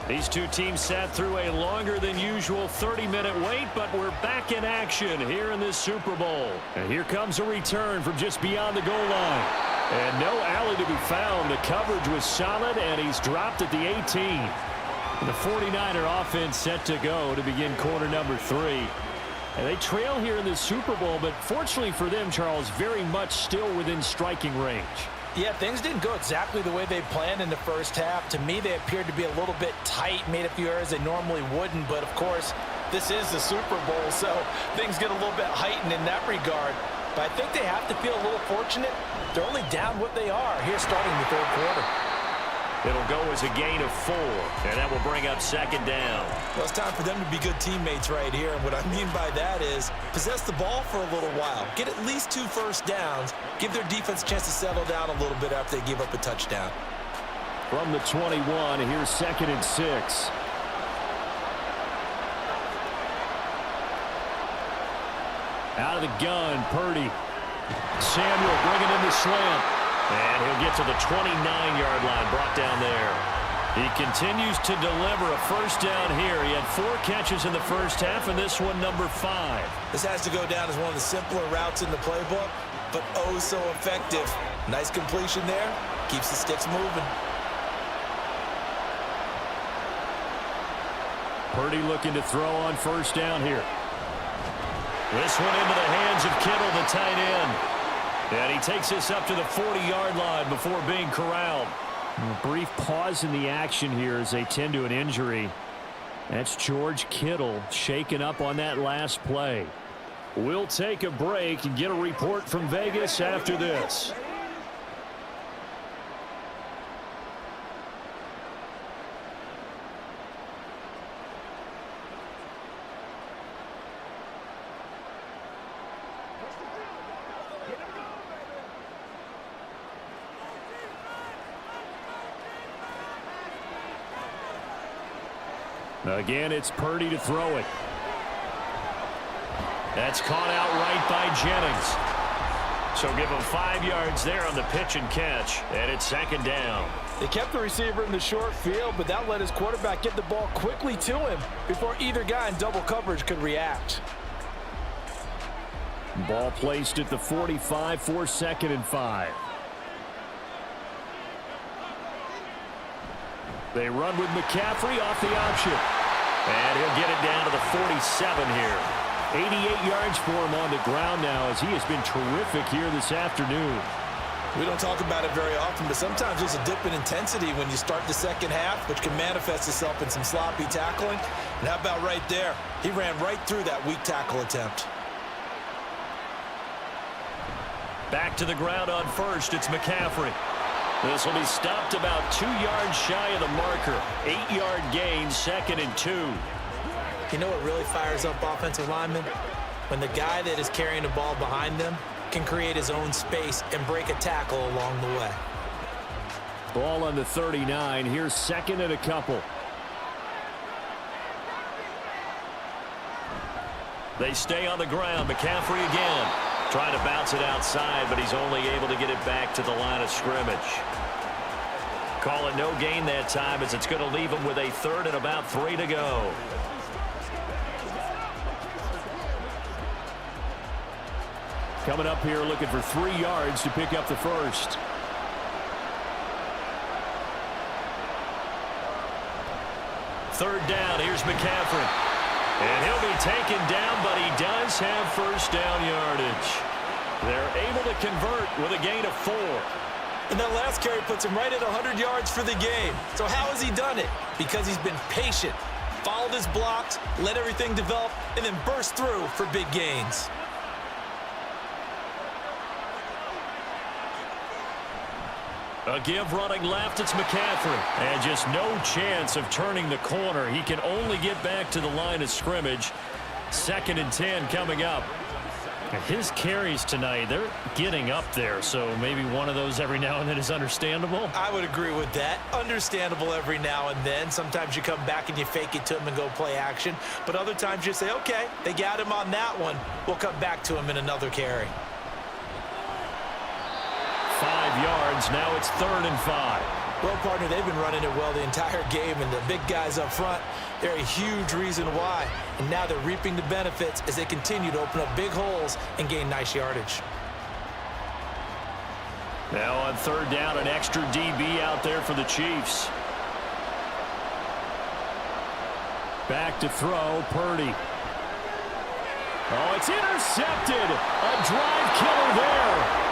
These two teams sat through a longer than usual 30-minute wait, but we're back in action here in this Super Bowl. And here comes a return from just beyond the goal line. And no alley to be found. The coverage was solid, and he's dropped at the 18. The 49er offense set to go to begin quarter number 3. And they trail here in the Super Bowl, but fortunately for them, Charles, very much still within striking range. Yeah, things didn't go exactly the way they planned in the first half. To me, they appeared to be a little bit tight, made a few errors they normally wouldn't. But, of course, this is the Super Bowl, so things get a little bit heightened in that regard. But I think they have to feel a little fortunate. They're only down what they are here starting the third quarter. It'll go as a gain of 4, and that will bring up second down. Well, it's time for them to be good teammates right here. And what I mean by that is possess the ball for a little while. Get at least 2 first downs. Give their defense a chance to settle down a little bit after they give up a touchdown. From the 21, here's 2nd and 6. Out of the gun, Purdy. Samuel bringing in the slant. And he'll get to the 29-yard line, brought down there. He continues to deliver a first down here. He had 4 catches in the first half, and this one number 5. This has to go down as one of the simpler routes in the playbook, but oh so effective. Nice completion there. Keeps the sticks moving. Purdy looking to throw on first down here. This one into the hands of Kittle, the tight end. And he takes this up to the 40-yard line before being corralled. A brief pause in the action here as they tend to an injury. That's George Kittle shaken up on that last play. We'll take a break and get a report from Vegas after this. Again, it's Purdy to throw it. That's caught out right by Jennings. So give him 5 yards there on the pitch and catch. And it's second down. They kept the receiver in the short field, but that let his quarterback get the ball quickly to him before either guy in double coverage could react. Ball placed at the 45 for 2nd and 5. They run with McCaffrey off the option. And he'll get it down to the 47 here. 88 yards for him on the ground now as he has been terrific here this afternoon. We don't talk about it very often, but sometimes there's a dip in intensity when you start the second half, which can manifest itself in some sloppy tackling. And how about right there? He ran right through that weak tackle attempt. Back to the ground on first. It's McCaffrey. This will be stopped about 2 yards shy of the marker. 8-yard gain, 2nd and 2. You know what really fires up offensive linemen? When the guy that is carrying the ball behind them can create his own space and break a tackle along the way. Ball on the 39. Here's 2nd and a couple. They stay on the ground. McCaffrey again. Trying to bounce it outside, but he's only able to get it back to the line of scrimmage. Call it no gain that time as it's going to leave him with a 3rd and about 3 to go. Coming up here looking for 3 yards to pick up the first. Third down, here's McCaffrey. And he'll be taken down, but he does have first down yardage. They're able to convert with a gain of 4. And that last carry puts him right at 100 yards for the game. So how has he done it? Because he's been patient, followed his blocks, let everything develop, and then burst through for big gains. A give running left, it's McCaffrey. And just no chance of turning the corner. He can only get back to the line of scrimmage. 2nd and 10 coming up. And his carries tonight, they're getting up there. So maybe one of those every now and then is understandable. I would agree with that. Understandable every now and then. Sometimes you come back and you fake it to him and go play action. But other times you say, okay, they got him on that one. We'll come back to him in another carry. 5 yards. Now it's 3rd and 5. Well, partner, they've been running it well the entire game, and the big guys up front, they're a huge reason why. And now they're reaping the benefits as they continue to open up big holes and gain nice yardage. Now on third down, an extra DB out there for the Chiefs. Back to throw, Purdy. Oh, it's intercepted. A drive killer there.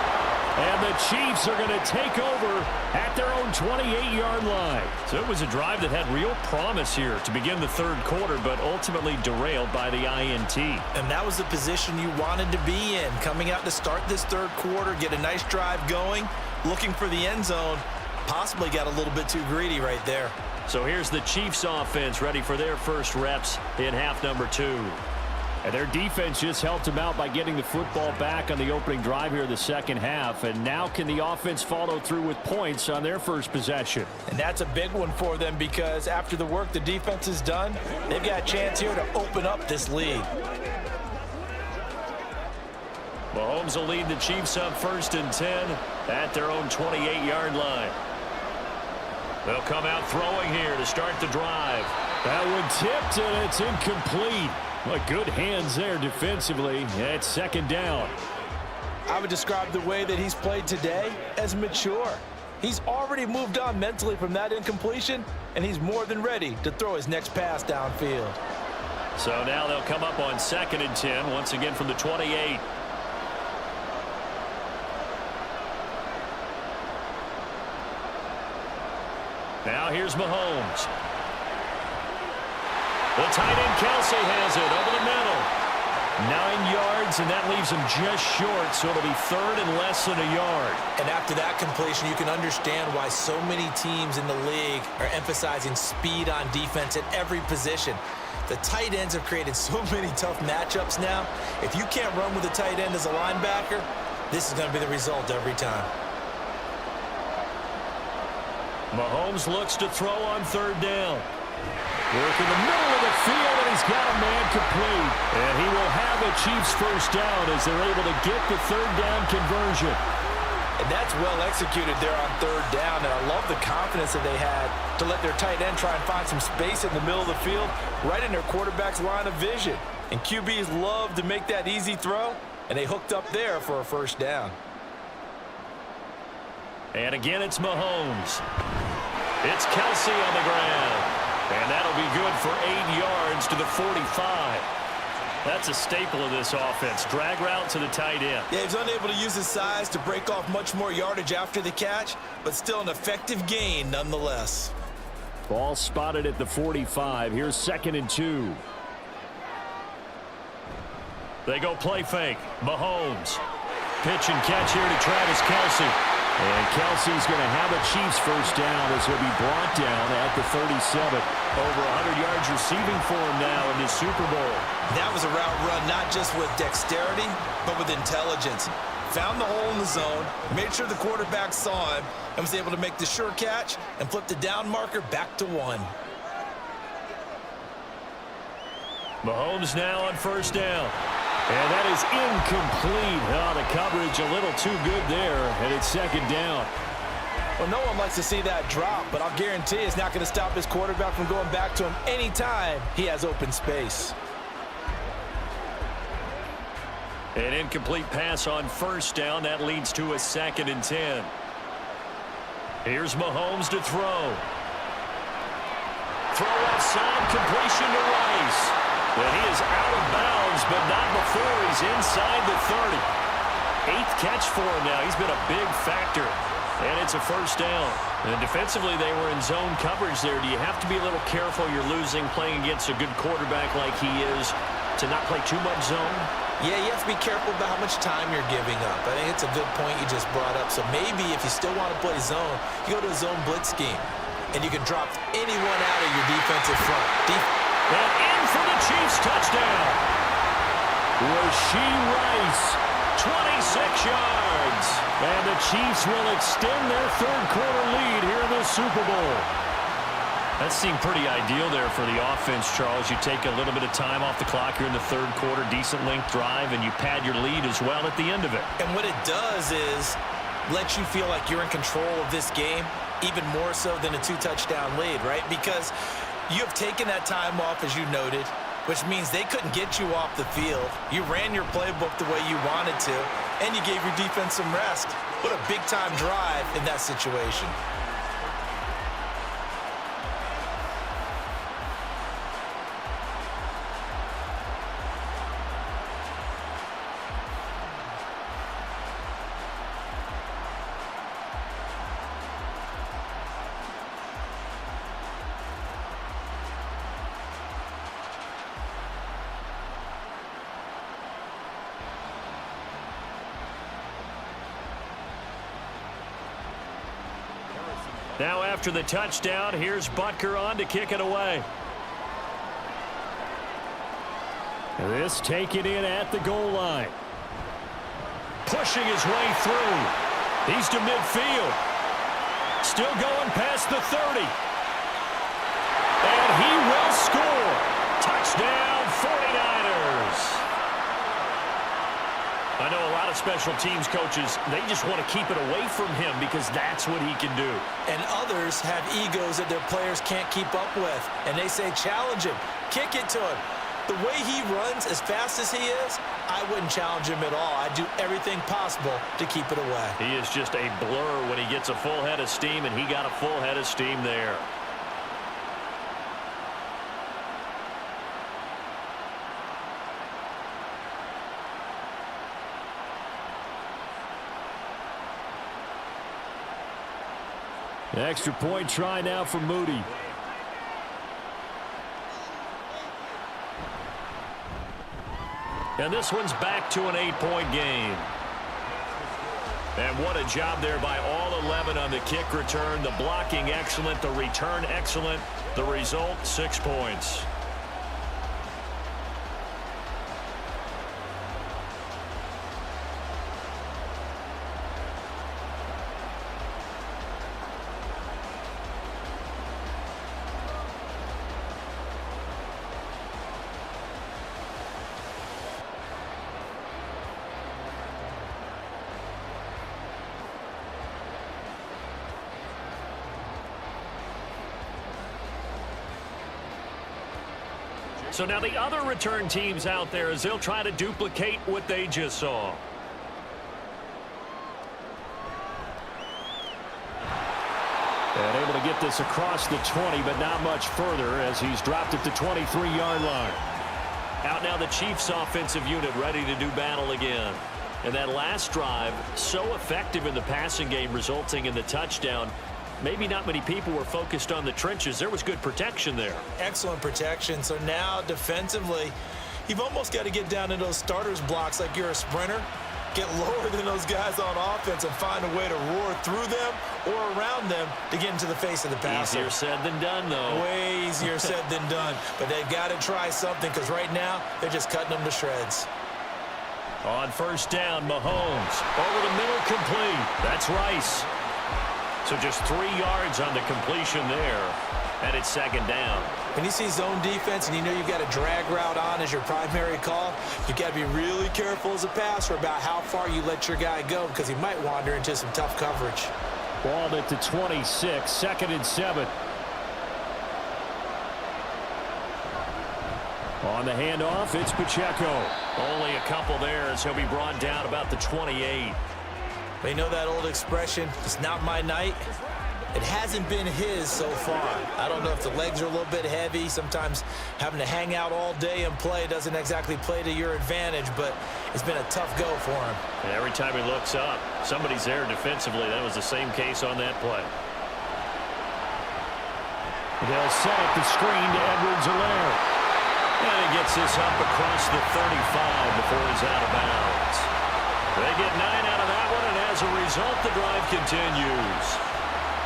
And the Chiefs are going to take over at their own 28-yard line. So it was a drive that had real promise here to begin the third quarter, but ultimately derailed by the INT. And that was the position you wanted to be in, coming out to start this third quarter, get a nice drive going, looking for the end zone. Possibly got a little bit too greedy right there. So here's the Chiefs offense ready for their first reps in half number 2. And their defense just helped them out by getting the football back on the opening drive here in the second half. And now can the offense follow through with points on their first possession? And that's a big one for them because after the work the defense has done, they've got a chance here to open up this lead. Mahomes will lead the Chiefs up 1st and 10 at their own 28-yard line. They'll come out throwing here to start the drive. That one tipped, and it's incomplete. But good hands there defensively. It's second down. I would describe the way that he's played today as mature. He's already moved on mentally from that incompletion, and he's more than ready to throw his next pass downfield. So now they'll come up on 2nd and 10, once again from the 28. Now here's Mahomes. The tight end Kelsey has it over the middle. 9 yards, and that leaves him just short, so it'll be third and less than a yard. And after that completion, you can understand why so many teams in the league are emphasizing speed on defense at every position. The tight ends have created so many tough matchups now. If you can't run with a tight end as a linebacker, this is going to be the result every time. Mahomes looks to throw on third down. Work in the middle of the field, and he's got a man complete. And he will have a Chiefs first down as they're able to get the third down conversion. And that's well executed there on third down, and I love the confidence that they had to let their tight end try and find some space in the middle of the field, right in their quarterback's line of vision. And QBs love to make that easy throw, and they hooked up there for a first down. And again, it's Mahomes. It's Kelsey on the ground. And that'll be good for 8 yards to the 45. That's a staple of this offense. Drag route to the tight end. Yeah, he's unable to use his size to break off much more yardage after the catch, but still an effective gain nonetheless. Ball spotted at the 45. Here's 2nd and 2. They go play fake. Mahomes. Pitch and catch here to Travis Kelsey. And Kelsey's going to have a Chiefs first down as he'll be brought down at the 37. Over 100 yards receiving for him now in this Super Bowl. That was a route run not just with dexterity, but with intelligence. Found the hole in the zone, made sure the quarterback saw him, and was able to make the sure catch and flip the down marker back to 1. Mahomes now on first down. And that is incomplete. Oh, the coverage a little too good there, and it's second down. Well, no one likes to see that drop, but I'll guarantee it's not going to stop his quarterback from going back to him anytime he has open space. An incomplete pass on first down. That leads to a 2nd and 10. Here's Mahomes to throw. Throw offside, completion to Rice. And he is out of bounds, but not before he's inside the 30. 8th catch for him now. He's been a big factor. And it's a first down. And defensively, they were in zone coverage there. Do you have to be a little careful? You're losing, playing against a good quarterback like he is, to not play too much zone? Yeah, you have to be careful about how much time you're giving up. I think it's a good point you just brought up. So maybe if you still want to play zone, you go to a zone blitz scheme. And you can drop anyone out of your defensive front. And in for the Chiefs touchdown. Rashee Rice, 26 yards. And the Chiefs will extend their third quarter lead here in the Super Bowl. That seemed pretty ideal there for the offense, Charles. You take a little bit of time off the clock here in the third quarter, decent length drive, and you pad your lead as well at the end of it. And what it does is lets you feel like you're in control of this game, even more so than a 2-touchdown lead, right? Because you have taken that time off, as you noted, which means they couldn't get you off the field. You ran your playbook the way you wanted to, and you gave your defense some rest. What a big-time drive in that situation. Now after the touchdown, here's Butker on to kick it away. This taken in at the goal line. Pushing his way through. He's to midfield. Still going past the 30. And he will score. Touchdown, 49ers. I know a lot of special teams coaches, they just want to keep it away from him because that's what he can do. And others have egos that their players can't keep up with. And they say, challenge him, kick it to him. The way he runs as fast as he is, I wouldn't challenge him at all. I'd do everything possible to keep it away. He is just a blur when he gets a full head of steam, and he got a full head of steam there. The extra point try now for Moody. And this one's back to an 8-point game. And what a job there by all 11 on the kick return. The blocking excellent, the return excellent. The result, 6 points. So now the other return teams out there as they'll try to duplicate what they just saw. And able to get this across the 20, but not much further as he's dropped it to 23-yard line. Out now the Chiefs offensive unit ready to do battle again. And that last drive, so effective in the passing game, resulting in the touchdown. Maybe not many people were focused on the trenches. There was good protection there. Excellent protection. So now defensively, you've almost got to get down to those starters blocks like you're a sprinter. Get lower than those guys on offense and find a way to roar through them or around them to get into the face of the passer. Easier said than done, though. Way easier said than done. But they've got to try something because right now they're just cutting them to shreds. On first down, Mahomes. Over the middle, complete. That's Rice. So just 3 yards on the completion there, and it's second down. When you see zone defense and you know you've got a drag route on as your primary call, you've got to be really careful as a passer about how far you let your guy go because he might wander into some tough coverage. Ball at the 26, 2nd and 7. On the handoff, it's Pacheco. Only a couple there as he'll be brought down about the 28. They know that old expression, it's not my night. It hasn't been his so far. I don't know if the legs are a little bit heavy. Sometimes having to hang out all day and play doesn't exactly play to your advantage, but it's been a tough go for him. And every time he looks up, somebody's there defensively. That was the same case on that play. They'll set up the screen to Edwards-Helaire. And he gets this up across the 35 before he's out of bounds. They get 9 out of that one, and as a result, the drive continues.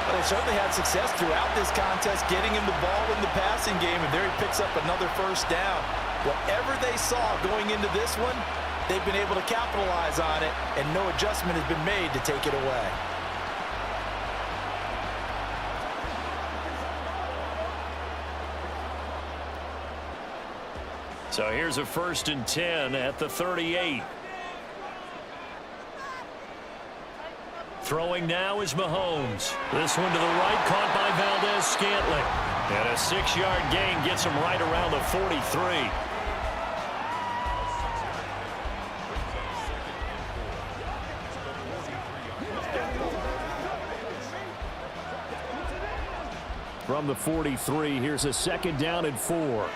But they certainly had success throughout this contest, getting him the ball in the passing game, and there he picks up another first down. Whatever they saw going into this one, they've been able to capitalize on it, and no adjustment has been made to take it away. So here's a 1st and 10 at the 38. Throwing now is Mahomes. This one to the right, caught by Valdez-Scantling. And a 6-yard gain gets him right around the 43. From the 43, here's a 2nd down and 4.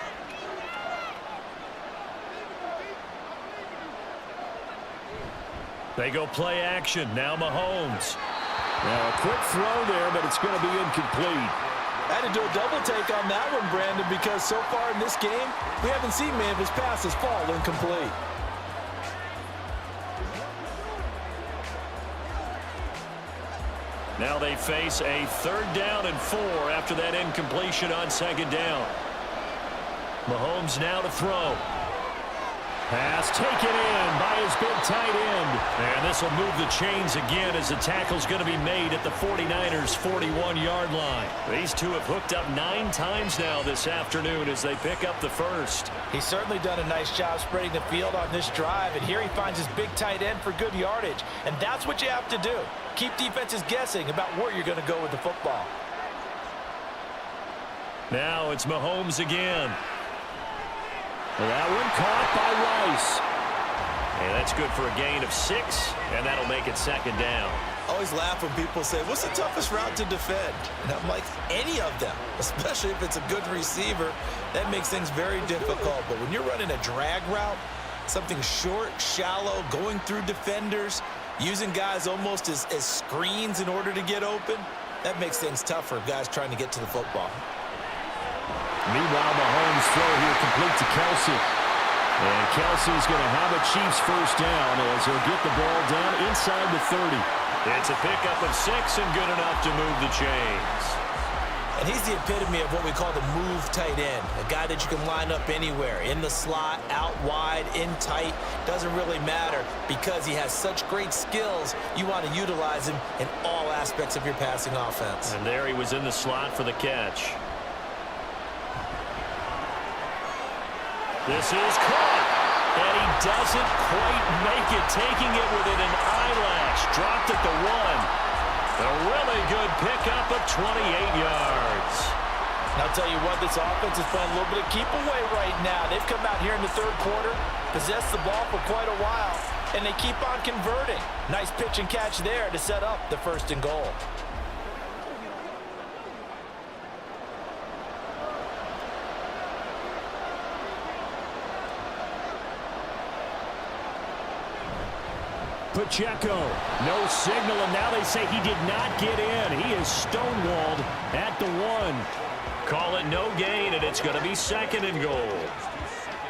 They go play action. Now Mahomes. Now a quick throw there, but it's going to be incomplete. I had to do a double take on that one, Brandon, because so far in this game, we haven't seen many of his passes fall incomplete. Now they face a 3rd down and 4 after that incompletion on 2nd down. Mahomes now to throw. Pass taken in by his big tight end. And this will move the chains again as the tackle's going to be made at the 49ers' 41-yard line. These two have hooked up 9 times now this afternoon as they pick up the first. He's certainly done a nice job spreading the field on this drive, and here he finds his big tight end for good yardage. And that's what you have to do. Keep defenses guessing about where you're going to go with the football. Now it's Mahomes again. That one caught by Rice. And that's good for a gain of 6, and that'll make it 2nd down. I always laugh when people say, what's the toughest route to defend? And I'm like, any of them, especially if it's a good receiver. That makes things very difficult. But when you're running a drag route, something short, shallow, going through defenders, using guys almost as screens in order to get open, that makes things tough for guys trying to get to the football. Meanwhile, Mahomes' throw here complete to Kelsey. And Kelsey's going to have a Chiefs 1st down as he'll get the ball down inside the 30. It's a pickup of 6 and good enough to move the chains. And he's the epitome of what we call the move tight end, a guy that you can line up anywhere, in the slot, out wide, in tight, doesn't really matter because he has such great skills. You want to utilize him in all aspects of your passing offense. And there he was in the slot for the catch. This is caught, and he doesn't quite make it, taking it within an eyelash. Dropped at the 1. A really good pickup of 28 yards. And I'll tell you what, this offense is playing a little bit of keep away right now. They've come out here in the 3rd quarter, possessed the ball for quite a while, and they keep on converting. Nice pitch and catch there to set up the 1st and goal. Pacheco, no signal, and now they say he did not get in. He is stonewalled at the 1. Call it no gain, and it's going to be 2nd and goal.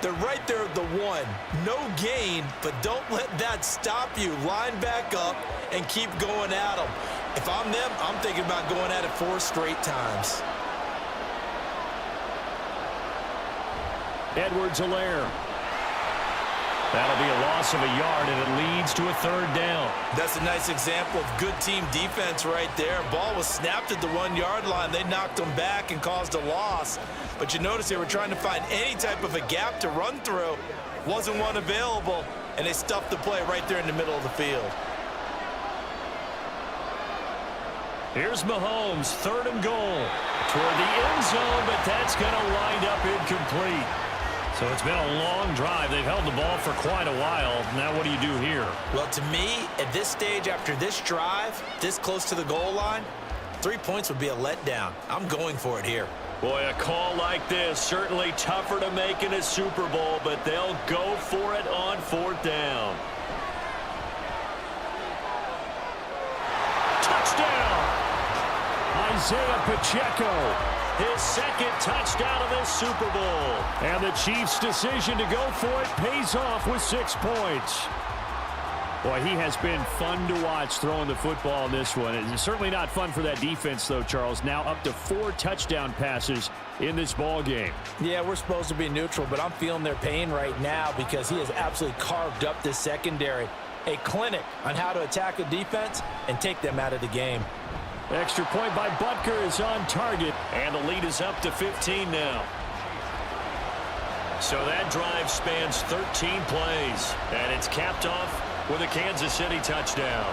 They're right there at the 1. No gain, but don't let that stop you. Line back up and keep going at them. If I'm them, I'm thinking about going at it 4 straight times. Edwards-Helaire. That'll be a loss of a yard, and it leads to a 3rd down. That's a nice example of good team defense right there. Ball was snapped at the 1-yard line. They knocked them back and caused a loss. But you notice they were trying to find any type of a gap to run through. Wasn't one available, and they stuffed the play right there in the middle of the field. Here's Mahomes, 3rd and goal. Toward the end zone, but that's going to wind up incomplete. So it's been a long drive. They've held the ball for quite a while. Now what do you do here? Well, to me, at this stage, after this drive, this close to the goal line, 3 points would be a letdown. I'm going for it here. Boy, a call like this, certainly tougher to make in a Super Bowl, but they'll go for it on 4th down. Touchdown! Isaiah Pacheco. His 2nd touchdown of this Super Bowl. And the Chiefs' decision to go for it pays off with 6 points. Boy, he has been fun to watch throwing the football in this one. It's certainly not fun for that defense, though, Charles. Now up to 4 touchdown passes in this ball game. Yeah, we're supposed to be neutral, but I'm feeling their pain right now because he has absolutely carved up this secondary. A clinic on how to attack a defense and take them out of the game. Extra point by Butker is on target. And the lead is up to 15 now. So that drive spans 13 plays. And it's capped off with a Kansas City touchdown.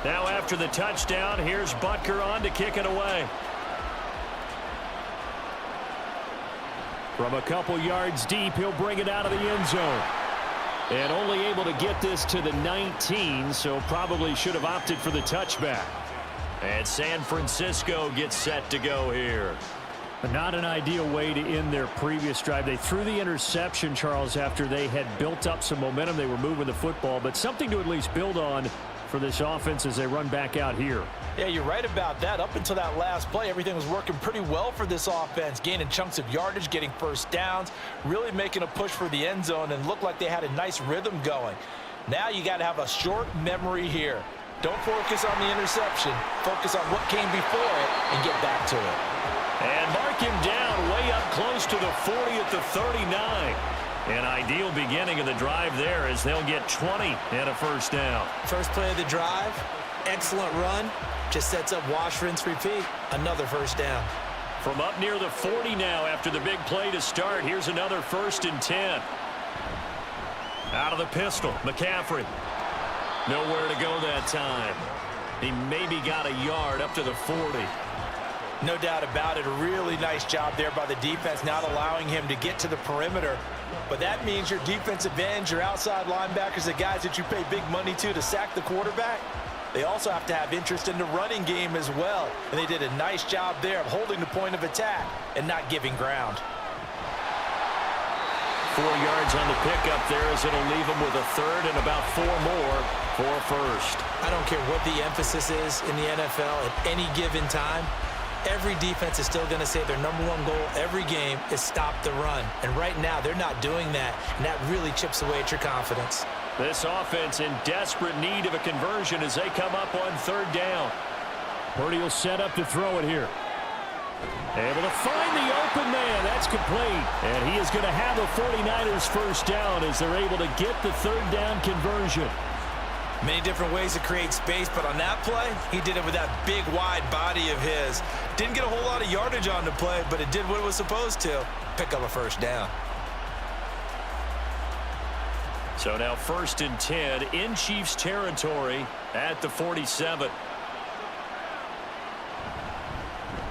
Now after the touchdown, here's Butker on to kick it away. From a couple yards deep, he'll bring it out of the end zone. And only able to get this to the 19, so probably should have opted for the touchback. And San Francisco gets set to go here. Not an ideal way to end their previous drive. They threw the interception, Charles, after they had built up some momentum. They were moving the football, but something to at least build on for this offense as they run back out here. Yeah, you're right about that. Up until that last play, everything was working pretty well for this offense, gaining chunks of yardage, getting first downs, really making a push for the end zone, and looked like they had a nice rhythm going. Now you got to have a short memory here. Don't focus on the interception. Focus on what came before it and get back to it. And mark him down way up close to the 40 at the 39. An ideal beginning of the drive there as they'll get 20 and a first down. First play of the drive, excellent run. Just sets up wash, rinse, repeat. Another first down. From up near the 40 now after the big play to start, here's another 1st and 10. Out of the pistol, McCaffrey. Nowhere to go that time. He maybe got a yard up to the 40. No doubt about it. A really nice job there by the defense, not allowing him to get to the perimeter. But that means your defensive ends, your outside linebackers, the guys that you pay big money to sack the quarterback, they also have to have interest in the running game as well. And they did a nice job there of holding the point of attack and not giving ground. 4 yards on the pickup there as it'll leave them with a third and about 4 more for first. I don't care what the emphasis is in the NFL at any given time. Every defense is still going to say their number one goal every game is stop the run. And right now, they're not doing that, and that really chips away at your confidence. This offense in desperate need of a conversion as they come up on 3rd down. Purdy will set up to throw it here. Able to find the open man. That's complete. And he is going to have the 49ers first down as they're able to get the 3rd down conversion. Many different ways to create space, but on that play, he did it with that big, wide body of his. Didn't get a whole lot of yardage on the play, but it did what it was supposed to. Pick up a first down. So now 1st and 10 in Chiefs territory at the 47.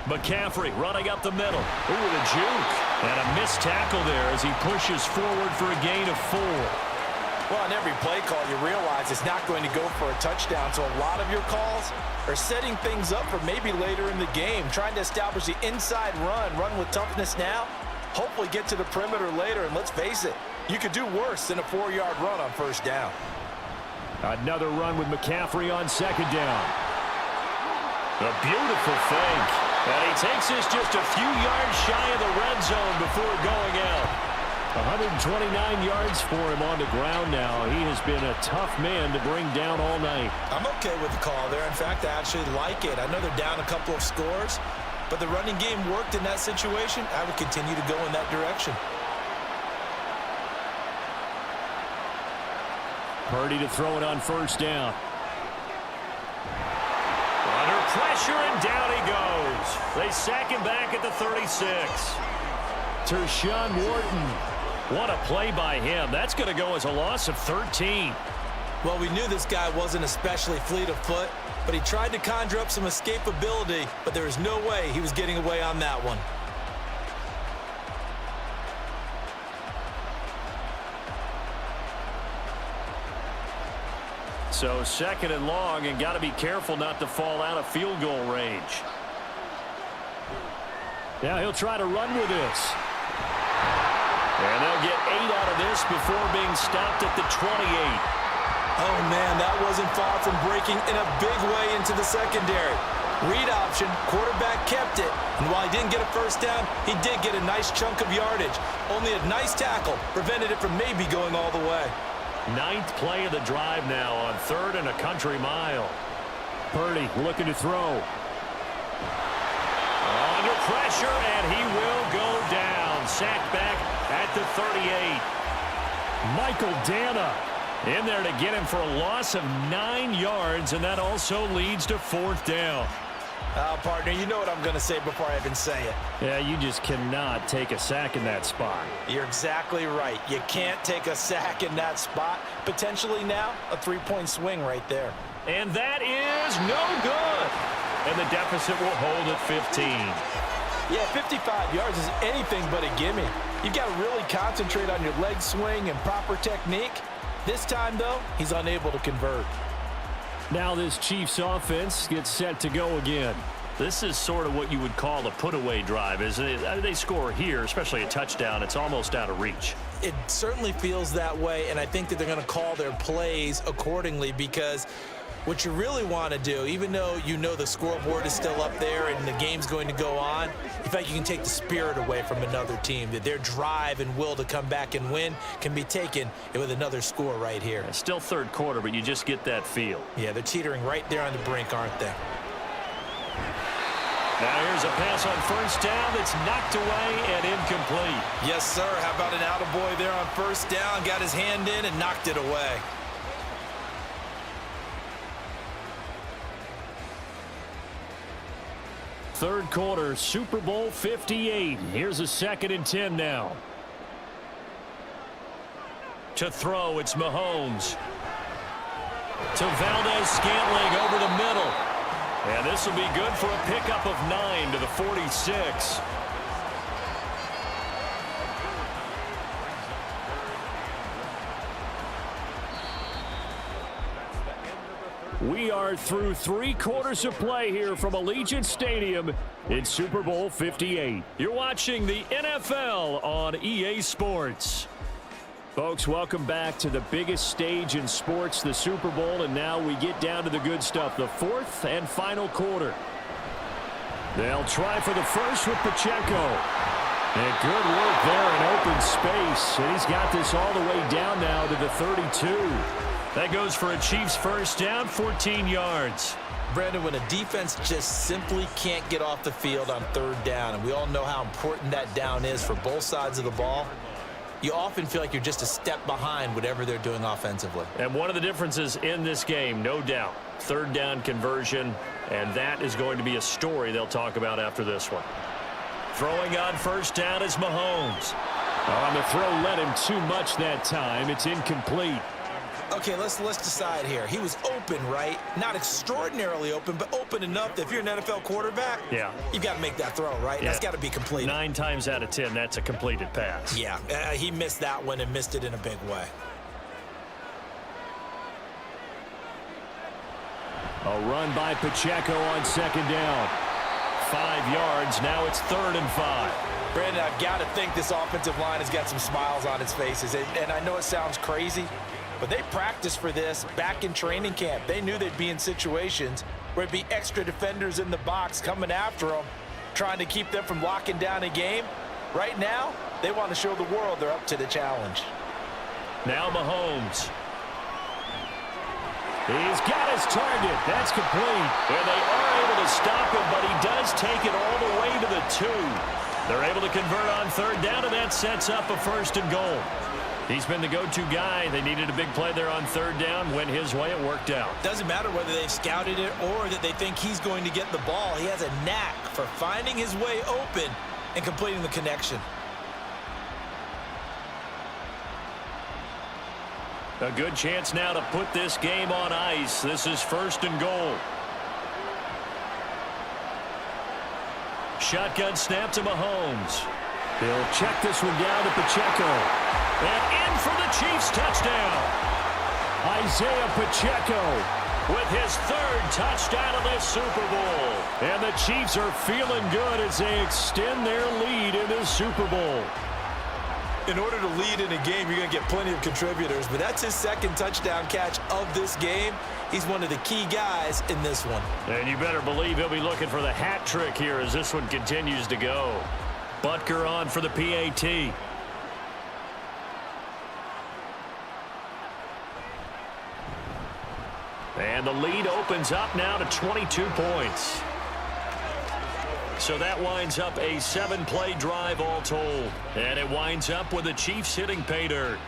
McCaffrey running up the middle. Ooh, with a juke. And a missed tackle there as he pushes forward for a gain of 4. Well, on every play call, you realize it's not going to go for a touchdown. So a lot of your calls are setting things up for maybe later in the game, trying to establish the inside run with toughness now, hopefully get to the perimeter later. And let's face it, you could do worse than a 4-yard run on first down. Another run with McCaffrey on 2nd down. A beautiful fake. And he takes this just a few yards shy of the red zone before going out. 129 yards for him on the ground now. He has been a tough man to bring down all night. I'm okay with the call there. In fact, I actually like it. I know they're down a couple of scores, but the running game worked in that situation. I would continue to go in that direction. Purdy to throw it on 1st down. Under pressure, and down he goes. They sack him back at the 36. Tershawn Wharton. What a play by him. That's going to go as a loss of 13. Well, we knew this guy wasn't especially fleet of foot, but he tried to conjure up some escapability, but there was no way he was getting away on that one. So 2nd and long, and got to be careful not to fall out of field goal range. Now he'll try to run with this. And they'll get 8 out of this before being stopped at the 28. Oh, man, that wasn't far from breaking in a big way into the secondary. Read option, quarterback kept it. And while he didn't get a first down, he did get a nice chunk of yardage. Only a nice tackle prevented it from maybe going all the way. 9th play of the drive now on 3rd and a country mile. Purdy looking to throw. Under pressure, and he will go down. Sacked back at the 38. Michael Dana in there to get him for a loss of 9 yards, and that also leads to 4th down. Partner, you know what I'm going to say before I even say it. Yeah, you just cannot take a sack in that spot. You're exactly right. You can't take a sack in that spot. Potentially now, a 3-point swing right there. And that is no good. And the deficit will hold at 15. Yeah, 55 yards is anything but a gimme. You've got to really concentrate on your leg swing and proper technique. This time, though, he's unable to convert. Now this Chiefs offense gets set to go again. This is sort of what you would call a put-away drive, isn't it? They score here, especially a touchdown. It's almost out of reach. It certainly feels that way, and I think that they're going to call their plays accordingly, because what you really want to do, even though you know the scoreboard is still up there and the game's going to go on, in fact, you can take the spirit away from another team, that their drive and will to come back and win can be taken with another score right here. It's still third quarter, but you just get that feel. Yeah, they're teetering right there on the brink, aren't they? Now here's a pass on first down that's knocked away and incomplete. Yes, sir. How about an attaboy there on first down? Got his hand in and knocked it away. Third quarter, Super Bowl 58. Here's a 2nd and 10 now. To throw, it's Mahomes. To Valdez-Scantling over the middle. And this will be good for a pickup of 9 to the 46. We are through 3 quarters of play here from Allegiant Stadium in Super Bowl 58. You're watching the NFL on EA Sports. Folks, welcome back to the biggest stage in sports, the Super Bowl, and now we get down to the good stuff, the 4th and final quarter. They'll try for the first with Pacheco. And good work there in open space. And he's got this all the way down now to the 32. That goes for a Chiefs first down, 14 yards. Brandon, when a defense just simply can't get off the field on third down, and we all know how important that down is for both sides of the ball, you often feel like you're just a step behind whatever they're doing offensively. And one of the differences in this game, no doubt, third down conversion, and that is going to be a story they'll talk about after this one. Throwing on first down is Mahomes. On the throw led him too much that time. It's incomplete. Okay, let's decide here. He was open, right? Not extraordinarily open, but open enough that if you're an NFL quarterback, you've got to make that throw, right? That's got to be complete. 9 times out of 10, that's a completed pass. Yeah, he missed that one and missed it in a big way. A run by Pacheco on second down. 5 yards, now it's 3rd and 5. Brandon, I've got to think this offensive line has got some smiles on its faces. And I know it sounds crazy, but they practiced for this back in training camp. They knew they'd be in situations where it'd be extra defenders in the box coming after them, trying to keep them from locking down a game. Right now, they want to show the world they're up to the challenge. Now Mahomes. He's got his target. That's complete. And they are able to stop him, but he does take it all the way to the 2. They're able to convert on third down, and that sets up a 1st and goal. He's been the go-to guy. They needed a big play there on third down. Went his way. It worked out. Doesn't matter whether they've scouted it or that they think he's going to get the ball. He has a knack for finding his way open and completing the connection. A good chance now to put this game on ice. This is 1st and goal. Shotgun snap to Mahomes. He'll check this one down to Pacheco. And in for the Chiefs touchdown. Isaiah Pacheco with his 3rd touchdown of the Super Bowl. And the Chiefs are feeling good as they extend their lead in the Super Bowl. In order to lead in a game, you're going to get plenty of contributors, but that's his 2nd touchdown catch of this game. He's one of the key guys in this one. And you better believe he'll be looking for the hat trick here as this one continues to go. Butker on for the PAT. And the lead opens up now to 22 points. So that winds up a 7-play drive all told. And it winds up with the Chiefs hitting pay dirt.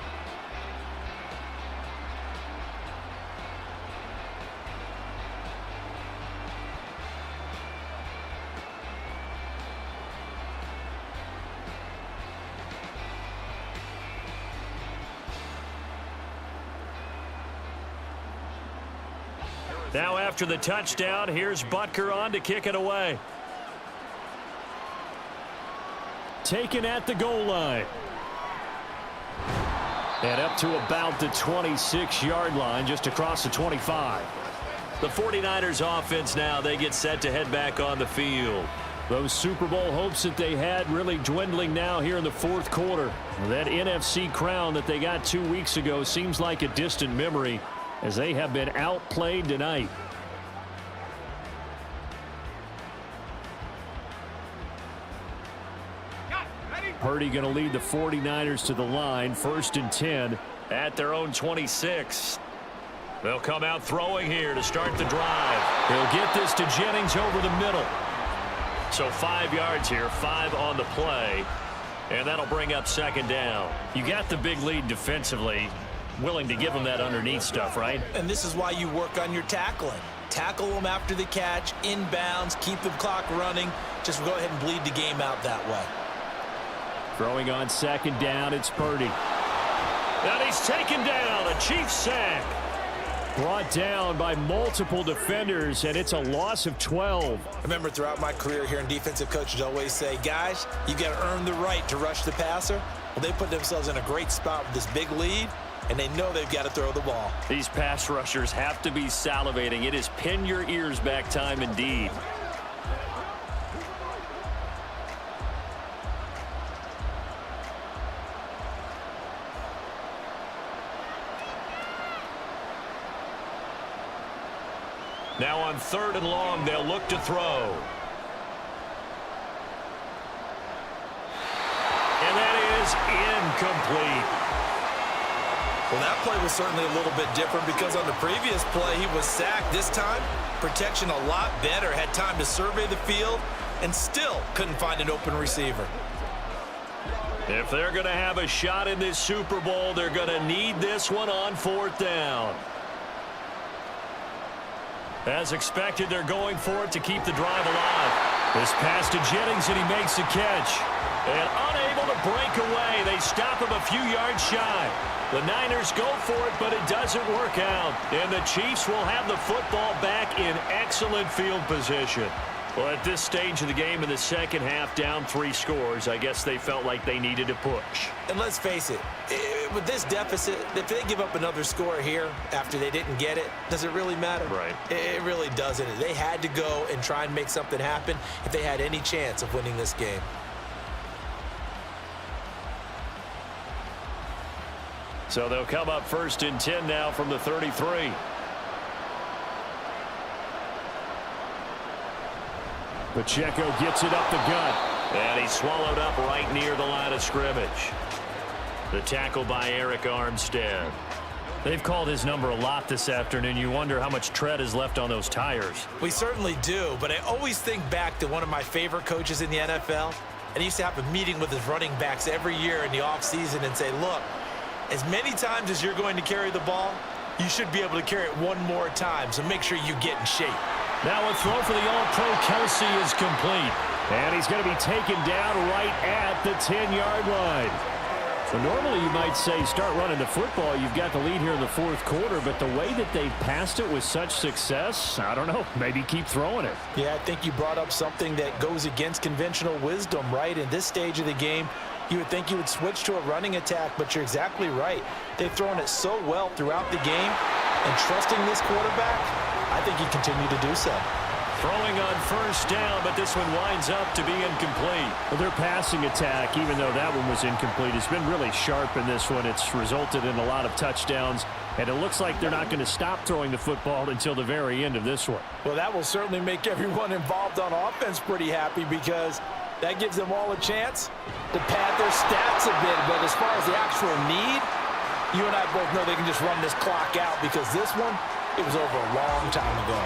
Now after the touchdown, here's Butker on to kick it away. Taken at the goal line. And up to about the 26-yard line, just across the 25. The 49ers offense now, they get set to head back on the field. Those Super Bowl hopes that they had really dwindling now here in the fourth quarter. That NFC crown that they got 2 weeks ago seems like a distant memory as they have been outplayed tonight. Purdy going to lead the 49ers to the line, 1st and 10 at their own 26. They'll come out throwing here to start the drive. He'll get this to Jennings over the middle. So 5 yards here, 5 on the play, and that'll bring up 2nd down. You got the big lead defensively, willing to give them that underneath stuff, right? And this is why you work on your tackling. Tackle them after the catch, inbounds, keep the clock running. Just go ahead and bleed the game out that way. Throwing on 2nd down, it's Purdy. And he's taken down, a Chiefs sack. Brought down by multiple defenders, and it's a loss of 12. I remember throughout my career hearing defensive coaches always say, guys, you got to earn the right to rush the passer. Well, they put themselves in a great spot with this big lead, and they know they've got to throw the ball. These pass rushers have to be salivating. It is pin your ears back time indeed. Now on 3rd and long, they'll look to throw. And that is incomplete. Well, that play was certainly a little bit different because on the previous play, he was sacked. This time, protection a lot better. Had time to survey the field and still couldn't find an open receiver. If they're going to have a shot in this Super Bowl, they're going to need this one on 4th down. As expected, they're going for it to keep the drive alive. This pass to Jennings, and he makes the catch. And unable to break away, they stop him a few yards shy. The Niners go for it, but it doesn't work out. And the Chiefs will have the football back in excellent field position. Well, at this stage of the game in the second half, down 3 scores, I guess they felt like they needed to push. And let's face it, with this deficit, if they give up another score here after they didn't get it, does it really matter? Right. It really doesn't. They had to go and try and make something happen if they had any chance of winning this game. So they'll come up 1st and 10 now from the 33. Pacheco gets it up the gut. And he's swallowed up right near the line of scrimmage. The tackle by Eric Armstead. They've called his number a lot this afternoon. You wonder how much tread is left on those tires. We certainly do, but I always think back to one of my favorite coaches in the NFL. And he used to have a meeting with his running backs every year in the offseason and say, look, as many times as you're going to carry the ball, you should be able to carry it one more time, so make sure you get in shape. Now a throw for the All-Pro Kelsey is complete. And he's going to be taken down right at the 10-yard line. So normally you might say start running the football. You've got the lead here in the fourth quarter, but the way that they've passed it with such success, I don't know, maybe keep throwing it. Yeah, I think you brought up something that goes against conventional wisdom, right? In this stage of the game, you would think you would switch to a running attack, but you're exactly right. They've thrown it so well throughout the game, and trusting this quarterback, I think you continue to do so. Throwing on 1st down, but this one winds up to be incomplete. Well, their passing attack, even though that one was incomplete, has been really sharp in this one. It's resulted in a lot of touchdowns, and it looks like they're not going to stop throwing the football until the very end of this one. Well, that will certainly make everyone involved on offense pretty happy because that gives them all a chance to pad their stats a bit. But as far as the actual need, you and I both know they can just run this clock out because this one, it was over a long time ago.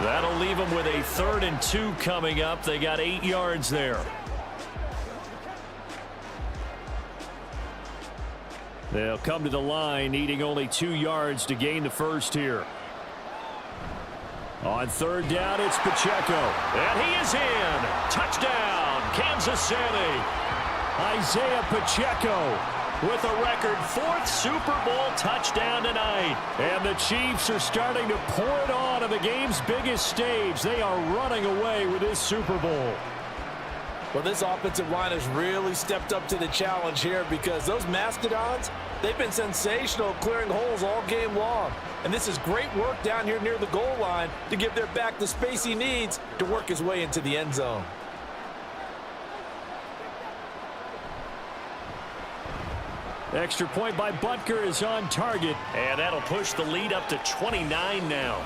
That'll leave them with a 3rd and 2 coming up. They got 8 yards there. They'll come to the line, needing only 2 yards to gain the first here. On 3rd down, it's Pacheco. And he is in. Touchdown, Kansas City. Isaiah Pacheco with a record 4th Super Bowl touchdown tonight. And the Chiefs are starting to pour it on the game's biggest stage. They are running away with this Super Bowl. Well, this offensive line has really stepped up to the challenge here because those Mastodons, they've been sensational clearing holes all game long. And this is great work down here near the goal line to give their back the space he needs to work his way into the end zone. Extra point by Butker is on target, and that'll push the lead up to 29 now.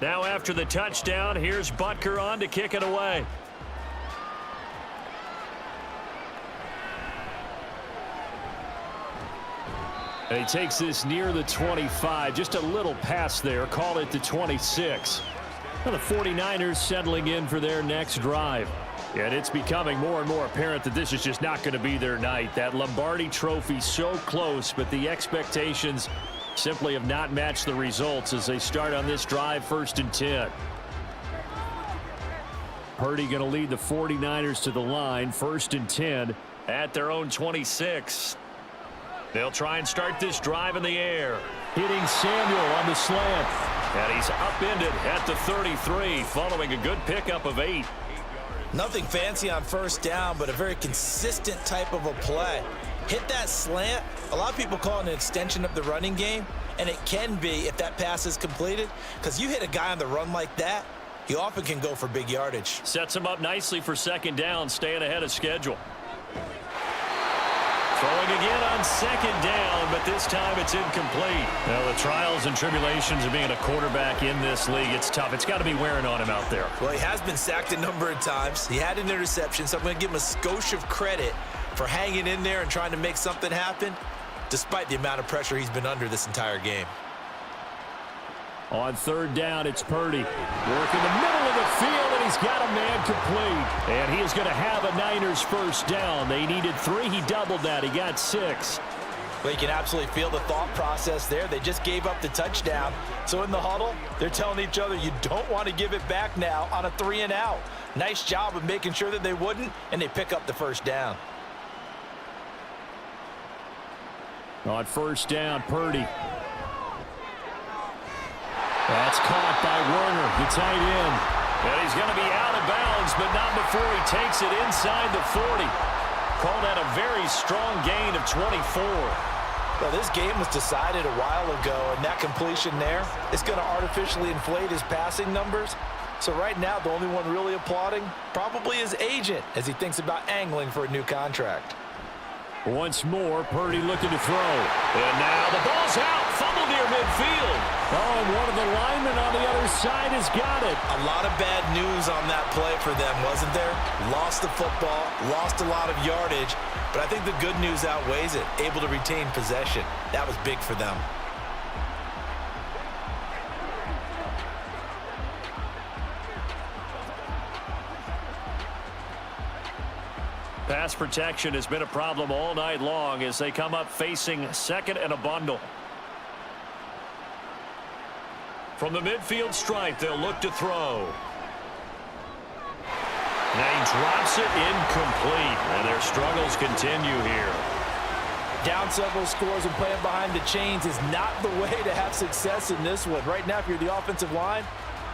Now after the touchdown, here's Butker on to kick it away. And he takes this near the 25. Just a little pass there. Call it the 26. Well, the 49ers settling in for their next drive. And it's becoming more and more apparent that this is just not going to be their night. That Lombardi trophy so close, but the expectations simply have not matched the results as they start on this drive, 1st and 10. Purdy going to lead the 49ers to the line, 1st and 10 at their own 26. They'll try and start this drive in the air. Hitting Samuel on the slant. And he's upended at the 33 following a good pickup of 8. Nothing fancy on 1st down, but a very consistent type of a play. Hit that slant. A lot of people call it an extension of the running game, and it can be if that pass is completed, because you hit a guy on the run like that, he often can go for big yardage. Sets him up nicely for 2nd down, staying ahead of schedule. Throwing again on 2nd down, but this time it's incomplete. Now, the trials and tribulations of being a quarterback in this league, it's tough. It's got to be wearing on him out there. Well, he has been sacked a number of times. He had an interception, so I'm going to give him a skosh of credit for hanging in there and trying to make something happen, despite the amount of pressure he's been under this entire game. On 3rd down, it's Purdy. Working the middle of the field, and he's got a man complete. And he is going to have a Niners 1st down. They needed 3. He doubled that. He got 6. Well, you can absolutely feel the thought process there. They just gave up the touchdown. So in the huddle, they're telling each other, you don't want to give it back now on a 3 and out. Nice job of making sure that they wouldn't, and they pick up the 1st down. On 1st down, Purdy. That's caught by Werner, the tight end. And he's going to be out of bounds, but not before he takes it inside the 40. Called that a very strong gain of 24. Well, this game was decided a while ago, and that completion there is going to artificially inflate his passing numbers. So right now, the only one really applauding probably his agent as he thinks about angling for a new contract. Once more, Purdy looking to throw. And now the ball's out. Fumble near midfield. Oh, and one of the linemen on the other side has got it. A lot of bad news on that play for them, wasn't there? Lost the football, lost a lot of yardage, but I think the good news outweighs it. Able to retain possession. That was big for them. Pass protection has been a problem all night long as they come up facing 2nd and a bundle. From the midfield stripe, they'll look to throw. Now he drops it incomplete, and their struggles continue here. Down several scores and playing behind the chains is not the way to have success in this one. Right now, if you're the offensive line,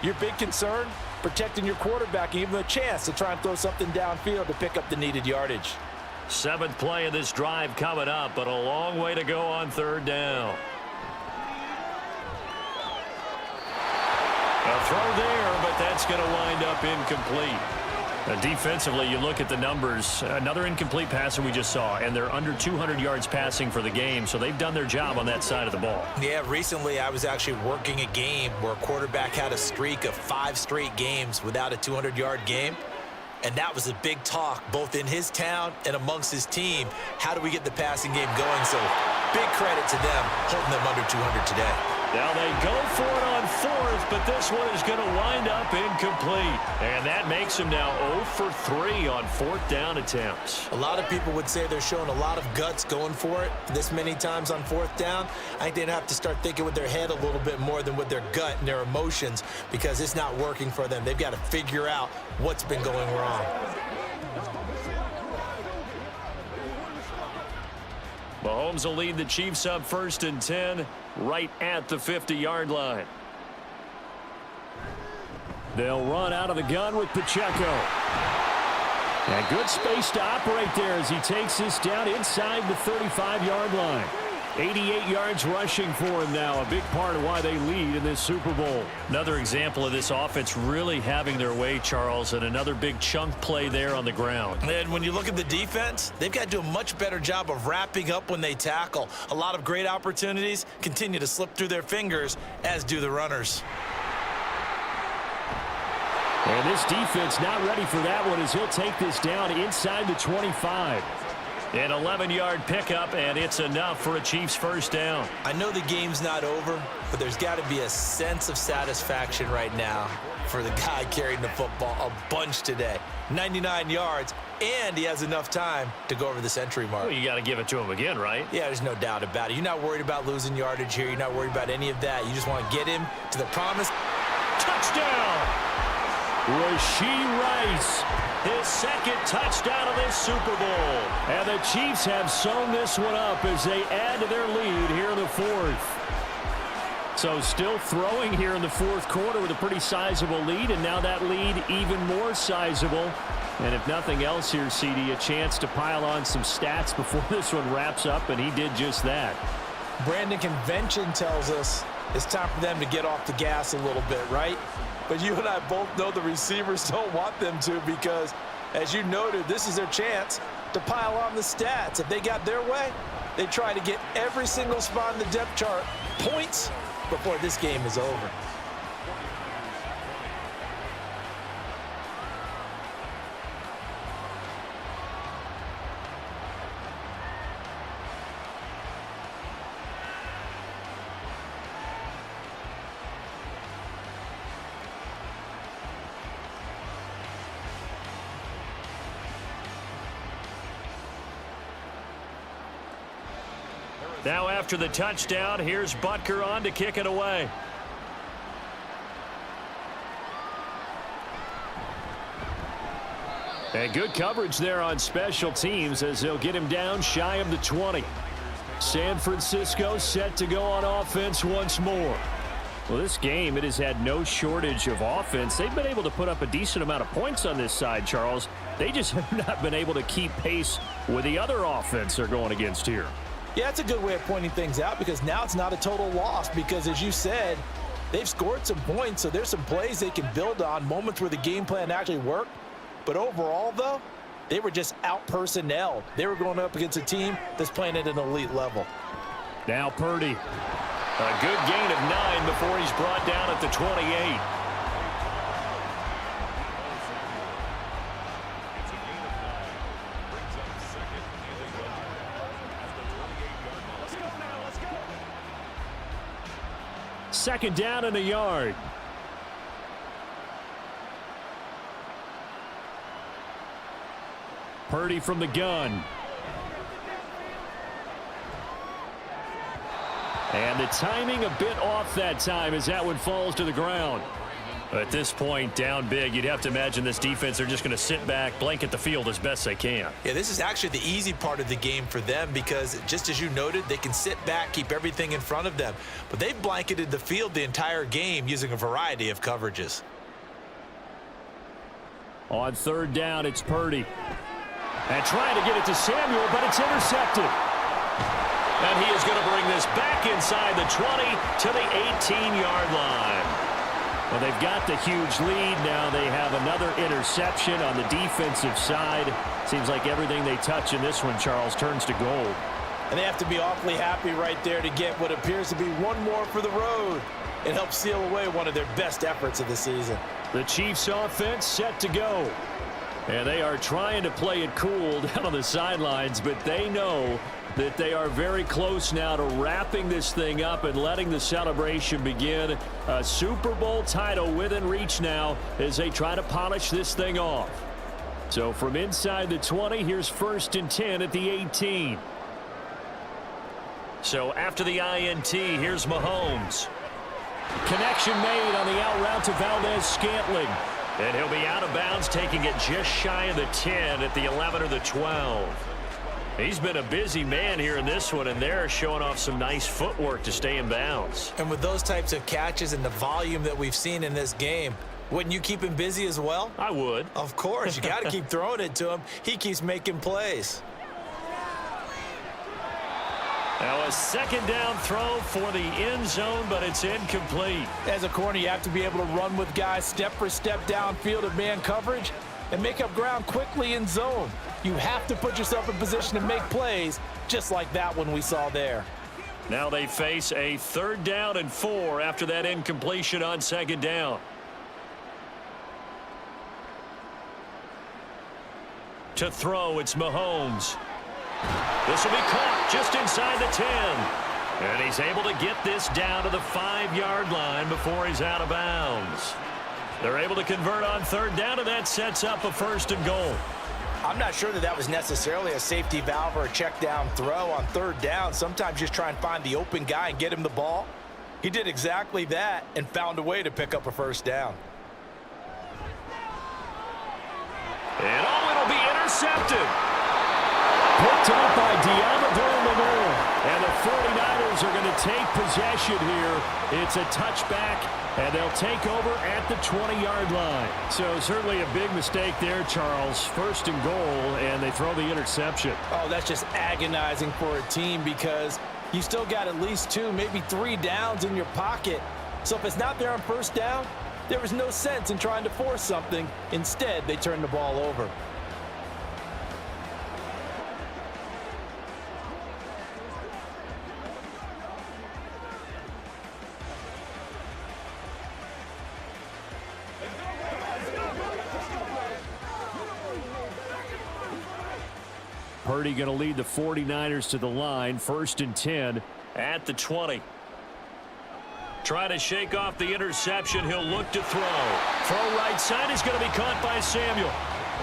your big concern, protecting your quarterback and giving him a chance to try and throw something downfield to pick up the needed yardage. 7th play of this drive coming up, but a long way to go on 3rd down. A throw there, but that's going to wind up incomplete. Defensively, you look at the numbers. Another incomplete pass that we just saw, and they're under 200 yards passing for the game, so they've done their job on that side of the ball. Yeah, recently I was actually working a game where a quarterback had a streak of 5 straight games without a 200-yard game. And that was a big talk, both in his town and amongst his team. How do we get the passing game going? So big credit to them, holding them under 200 today. Now they go for it on fourth, but this one is going to wind up incomplete. And that makes them now 0 for 3 on fourth down attempts. A lot of people would say they're showing a lot of guts going for it this many times on fourth down. I think they'd have to start thinking with their head a little bit more than with their gut and their emotions, because it's not working for them. They've got to figure out what's been going wrong. Mahomes will lead the Chiefs up 1st and 10 right at the 50-yard line. They'll run out of the gun with Pacheco. And good space to operate there as he takes this down inside the 35-yard line. 88 yards rushing for him now, a big part of why they lead in this Super Bowl. Another example of this offense really having their way, Charles, and another big chunk play there on the ground. And when you look at the defense, they've got to do a much better job of wrapping up when they tackle. A lot of great opportunities continue to slip through their fingers, as do the runners. And this defense not ready for that one as he'll take this down inside the 25. An 11-yard pickup, and it's enough for a Chiefs first down. I know the game's not over, but there's got to be a sense of satisfaction right now for the guy carrying the football a bunch today. 99 yards, and he has enough time to go over the century mark. Well, you got to give it to him again, right? Yeah, there's no doubt about it. You're not worried about losing yardage here. You're not worried about any of that. You just want to get him to the promised Touchdown! Rashee Rice, his second touchdown of this Super Bowl. And the Chiefs have sewn this one up as they add to their lead here in the fourth. So still throwing here in the fourth quarter with a pretty sizable lead, and now that lead even more sizable. And if nothing else here, CD, a chance to pile on some stats before this one wraps up, and he did just that. Brandon, convention tells us it's time for them to get off the gas a little bit, right? But you and I both know the receivers don't want them to, because, as you noted, this is their chance to pile on the stats. If they got their way, they try to get every single spot in the depth chart points before this game is over. Now after the touchdown, here's Butker on to kick it away. And good coverage there on special teams as they'll get him down shy of the 20. San Francisco set to go on offense once more. Well, this game, it has had no shortage of offense. They've been able to put up a decent amount of points on this side, Charles. They just have not been able to keep pace with the other offense they're going against here. Yeah, that's a good way of pointing things out, because now it's not a total loss, because, as you said, they've scored some points, so there's some plays they can build on, moments where the game plan actually worked. But overall, though, they were just out-personnelled. They were going up against a team that's playing at an elite level. Now Purdy. A good gain of 9 before he's brought down at the 28. Second down and a yard. Purdy from the gun. And the timing a bit off that time as that one falls to the ground. At this point, down big, you'd have to imagine this defense are just going to sit back, blanket the field as best they can. Yeah, this is actually the easy part of the game for them, because just as you noted, they can sit back, keep everything in front of them. But they've blanketed the field the entire game using a variety of coverages. On third down, it's Purdy. And trying to get it to Samuel, but it's intercepted. And he is going to bring this back inside the 20 to the 18-yard line. Well, they've got the huge lead. Now they have another interception on the defensive side. Seems like everything they touch in this one, Charles, turns to gold. And they have to be awfully happy right there to get what appears to be one more for the road. It helps seal away one of their best efforts of the season. The Chiefs offense set to go. And they are trying to play it cool down on the sidelines, but they know that they are very close now to wrapping this thing up and letting the celebration begin. A Super Bowl title within reach now as they try to polish this thing off. So from inside the 20, here's 1st and 10 at the 18. So after the INT, here's Mahomes. Connection made on the out route to Valdez-Scantling. And he'll be out of bounds, taking it just shy of the 10 at the 11 or the 12. He's been a busy man here in this one, and they're showing off some nice footwork to stay in bounds. And with those types of catches and the volume that we've seen in this game, wouldn't you keep him busy as well? I would. Of course. You got to keep throwing it to him. He keeps making plays. Now a second down throw for the end zone, but it's incomplete. As a corner, you have to be able to run with guys step for step downfield of man coverage and make up ground quickly in zone. You have to put yourself in position to make plays, just like that one we saw there. Now they face a 3rd down and 4 after that incompletion on 2nd down. To throw, it's Mahomes. This will be caught just inside the 10. And he's able to get this down to the 5-yard line before he's out of bounds. They're able to convert on 3rd down, and that sets up a 1st and goal. I'm not sure that was necessarily a safety valve or a check down throw on 3rd down. Sometimes just try and find the open guy and get him the ball. He did exactly that and found a way to pick up a 1st down. And it'll be intercepted. Picked up by Diamador. And the 49ers are going to take possession here. It's a touchback, and they'll take over at the 20-yard line. So certainly a big mistake there, Charles. 1st and goal, and they throw the interception. Oh, that's just agonizing for a team because you still got at least 2, maybe 3 downs in your pocket. So if it's not there on 1st down, there was no sense in trying to force something. Instead, they turn the ball over. Purdy going to lead the 49ers to the line. 1st and 10 at the 20. Trying to shake off the interception. He'll look to throw. Throw right side is going to be caught by Samuel.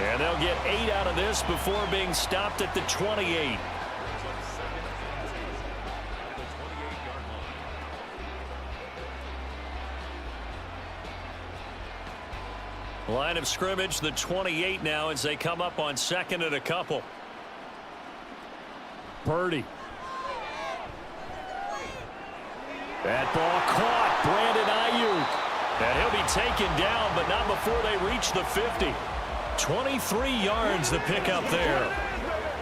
And they'll get 8 out of this before being stopped at the 28. Line of scrimmage, the 28 now as they come up on 2nd and a couple. Purdy. That ball caught. Brandon Ayuk. And he'll be taken down, but not before they reach the 50. 23 yards to pick up there.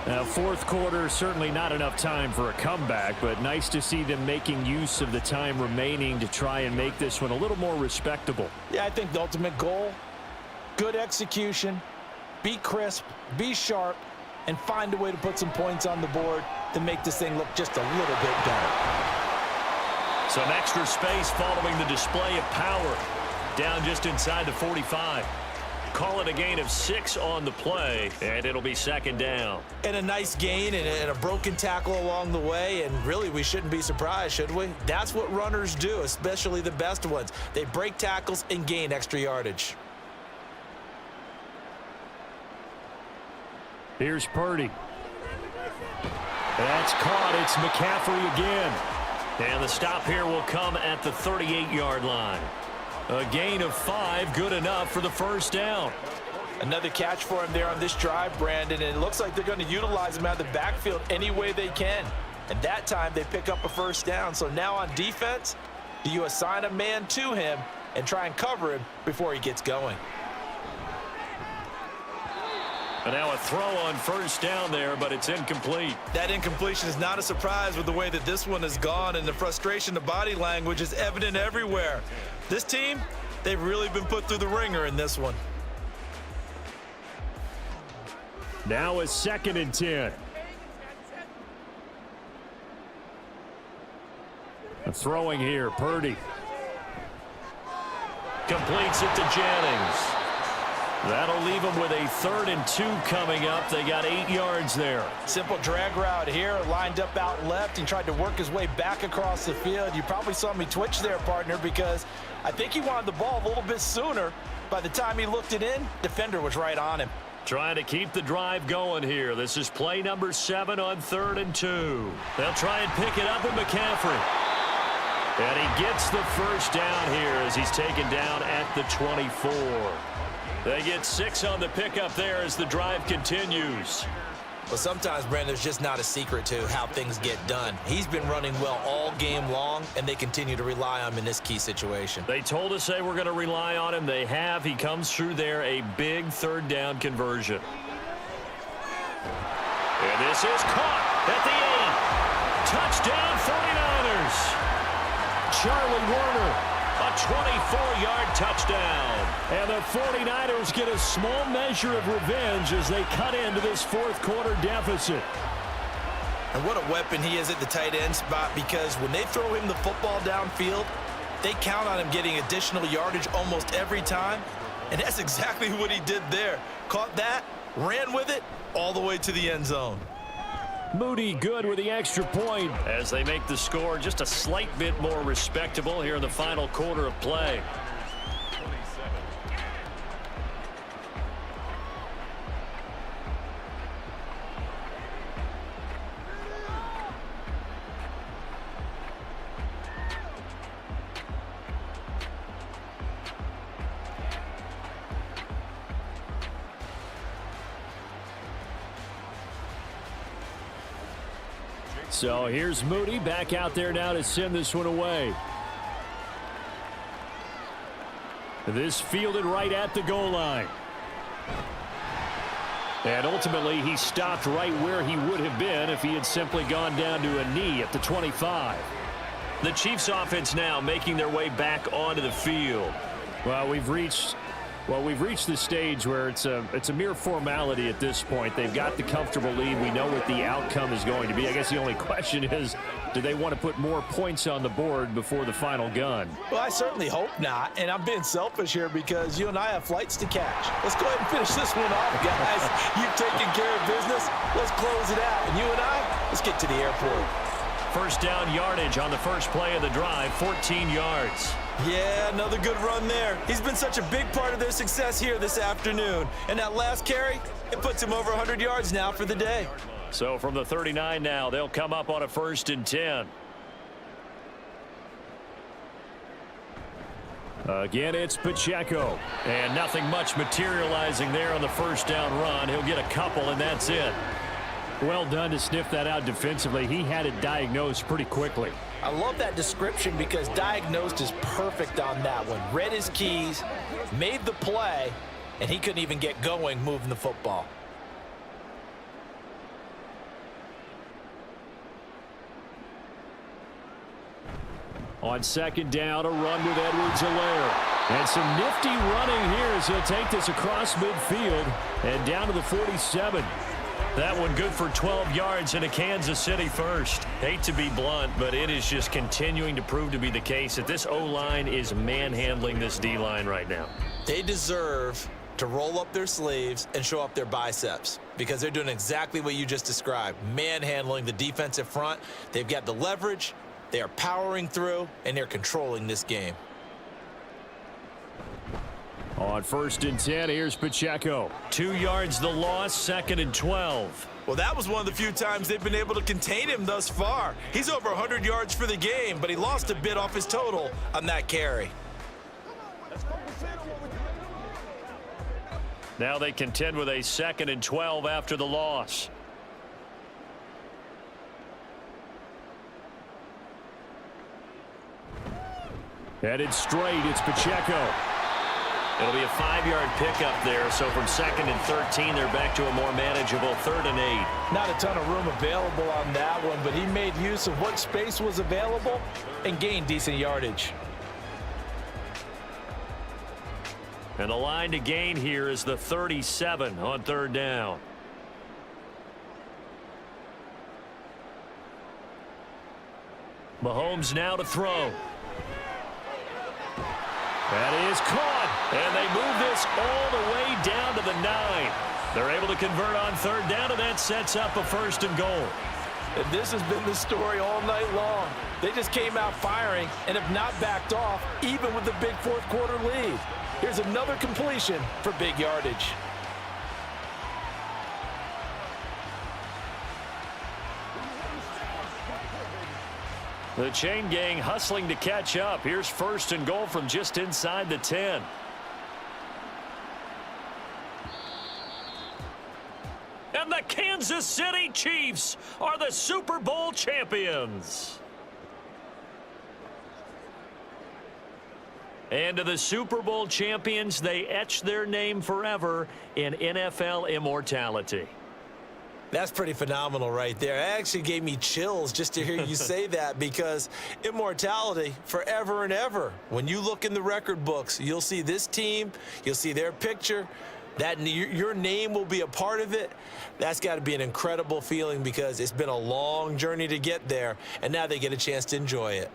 Now, 4th quarter, certainly not enough time for a comeback, but nice to see them making use of the time remaining to try and make this one a little more respectable. Yeah, I think the ultimate goal, good execution, be crisp, be sharp, and find a way to put some points on the board to make this thing look just a little bit better. Some extra space following the display of power. Down just inside the 45. Call it a gain of 6 on the play, and it'll be 2nd down. And a nice gain and a broken tackle along the way, and really we shouldn't be surprised, should we? That's what runners do, especially the best ones. They break tackles and gain extra yardage. Here's Purdy. That's caught. It's McCaffrey again. And the stop here will come at the 38-yard line. A gain of 5, good enough for the 1st down. Another catch for him there on this drive, Brandon, and it looks like they're going to utilize him out of the backfield any way they can. And that time they pick up a 1st down. So now on defense, do you assign a man to him and try and cover him before he gets going? And now a throw on 1st down there, but it's incomplete. That incompletion is not a surprise with the way that this one has gone, and the frustration, the body language is evident everywhere. This team, they've really been put through the ringer in this one. Now a 2nd and 10. A throwing here, Purdy. Completes it to Jennings. That'll leave them with a 3rd and 2 coming up. They got 8 yards there. Simple drag route here, lined up out left and tried to work his way back across the field. You probably saw me twitch there, partner, because I think he wanted the ball a little bit sooner. By the time he looked it in, defender was right on him. Trying to keep the drive going here. This is play number 7 on 3rd and 2. They'll try and pick it up with McCaffrey. And he gets the first down here as he's taken down at the 24. They get 6 on the pickup there as the drive continues. Well, sometimes, Brandon, there's just not a secret to how things get done. He's been running well all game long, and they continue to rely on him in this key situation. They told us they were going to rely on him. They have. He comes through there, a big 3rd down conversion. And this is caught at the 8. Touchdown 49ers. Charlie Warner, a 24-yard touchdown. And the 49ers get a small measure of revenge as they cut into this 4th quarter deficit. And what a weapon he is at the tight end spot, because when they throw him the football downfield, they count on him getting additional yardage almost every time. And that's exactly what he did there. Caught that, ran with it, all the way to the end zone. Moody good with the extra point as they make the score just a slight bit more respectable here in the final quarter of play. So here's Moody back out there now to send this one away. This fielded right at the goal line. And ultimately he stopped right where he would have been if he had simply gone down to a knee at the 25. The Chiefs offense now making their way back onto the field. Well, we've reached the stage where it's a mere formality at this point. They've got the comfortable lead. We know what the outcome is going to be. I guess the only question is, do they want to put more points on the board before the final gun? Well, I certainly hope not. And I'm being selfish here because you and I have flights to catch. Let's go ahead and finish this one off, guys. You've taken care of business. Let's close it out. And you and I, let's get to the airport. First down yardage on the first play of the drive, 14 yards. Yeah, another good run there. He's been such a big part of their success here this afternoon. And that last carry, it puts him over 100 yards now for the day. So from the 39 now, they'll come up on a 1st and 10. Again, it's Pacheco. And nothing much materializing there on the first down run. He'll get a couple, and that's it. Well done to sniff that out defensively. He had it diagnosed pretty quickly. I love that description because diagnosed is perfect on that one. Read his keys, made the play, and he couldn't even get going moving the football. On 2nd down, a run with Edwards-Helaire. And some nifty running here as he'll take this across midfield and down to the 47. That one good for 12 yards and a Kansas City first. Hate to be blunt, but it is just continuing to prove to be the case that this O-line is manhandling this D-line right now. They deserve to roll up their sleeves and show up their biceps because they're doing exactly what you just described, manhandling the defensive front. They've got the leverage, they are powering through, and they're controlling this game. On 1st and 10, here's Pacheco. 2 yards the loss, 2nd and 12. Well, that was one of the few times they've been able to contain him thus far. He's over 100 yards for the game, but he lost a bit off his total on that carry. Now they contend with a 2nd and 12 after the loss. Headed straight, it's Pacheco. It'll be a 5-yard pickup there, so from 2nd and 13, they're back to a more manageable 3rd and 8. Not a ton of room available on that one, but he made use of what space was available and gained decent yardage. And the line to gain here is the 37 on 3rd down. Mahomes now to throw. That is caught. And they move this all the way down to the 9. They're able to convert on third down, and that sets up a 1st and goal. And this has been the story all night long. They just came out firing and have not backed off, even with the big fourth-quarter lead. Here's another completion for big yardage. The chain gang hustling to catch up. Here's 1st and goal from just inside the 10. And the Kansas City Chiefs are the Super Bowl champions. And to the Super Bowl champions, they etch their name forever in NFL immortality. That's pretty phenomenal right there. It actually gave me chills just to hear you say that, because immortality forever and ever. When you look in the record books, you'll see this team, you'll see their picture, that your name will be a part of it. That's got to be an incredible feeling, because it's been a long journey to get there, and now they get a chance to enjoy it.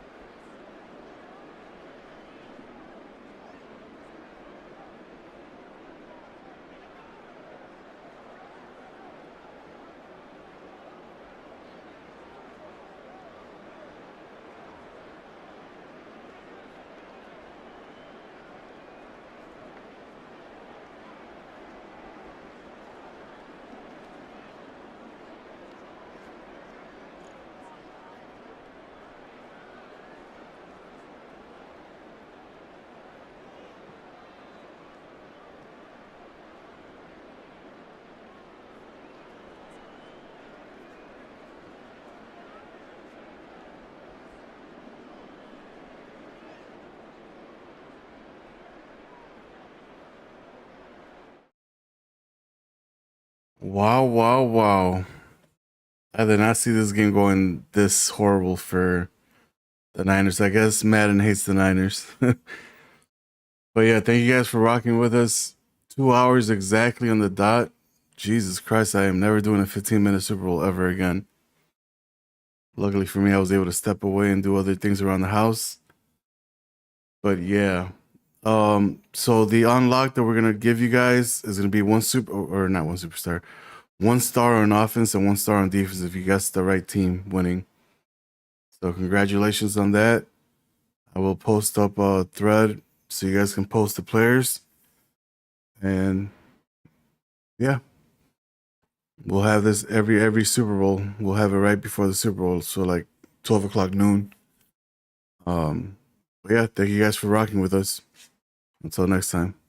Wow, wow, wow. I did not see this game going this horrible for the Niners. I guess Madden hates the Niners. But yeah, thank you guys for rocking with us. 2 hours exactly on the dot. Jesus Christ, I am never doing a 15-minute Super Bowl ever again. Luckily for me, I was able to step away and do other things around the house. But yeah. So the unlock that we're gonna give you guys is gonna be one star on offense and 1 star on defense if you guess the right team winning. So congratulations on that. I will post up a thread so you guys can post the players. And yeah. We'll have this every Super Bowl. We'll have it right before the Super Bowl, so like 12 o'clock noon. But yeah, thank you guys for rocking with us. Until next time.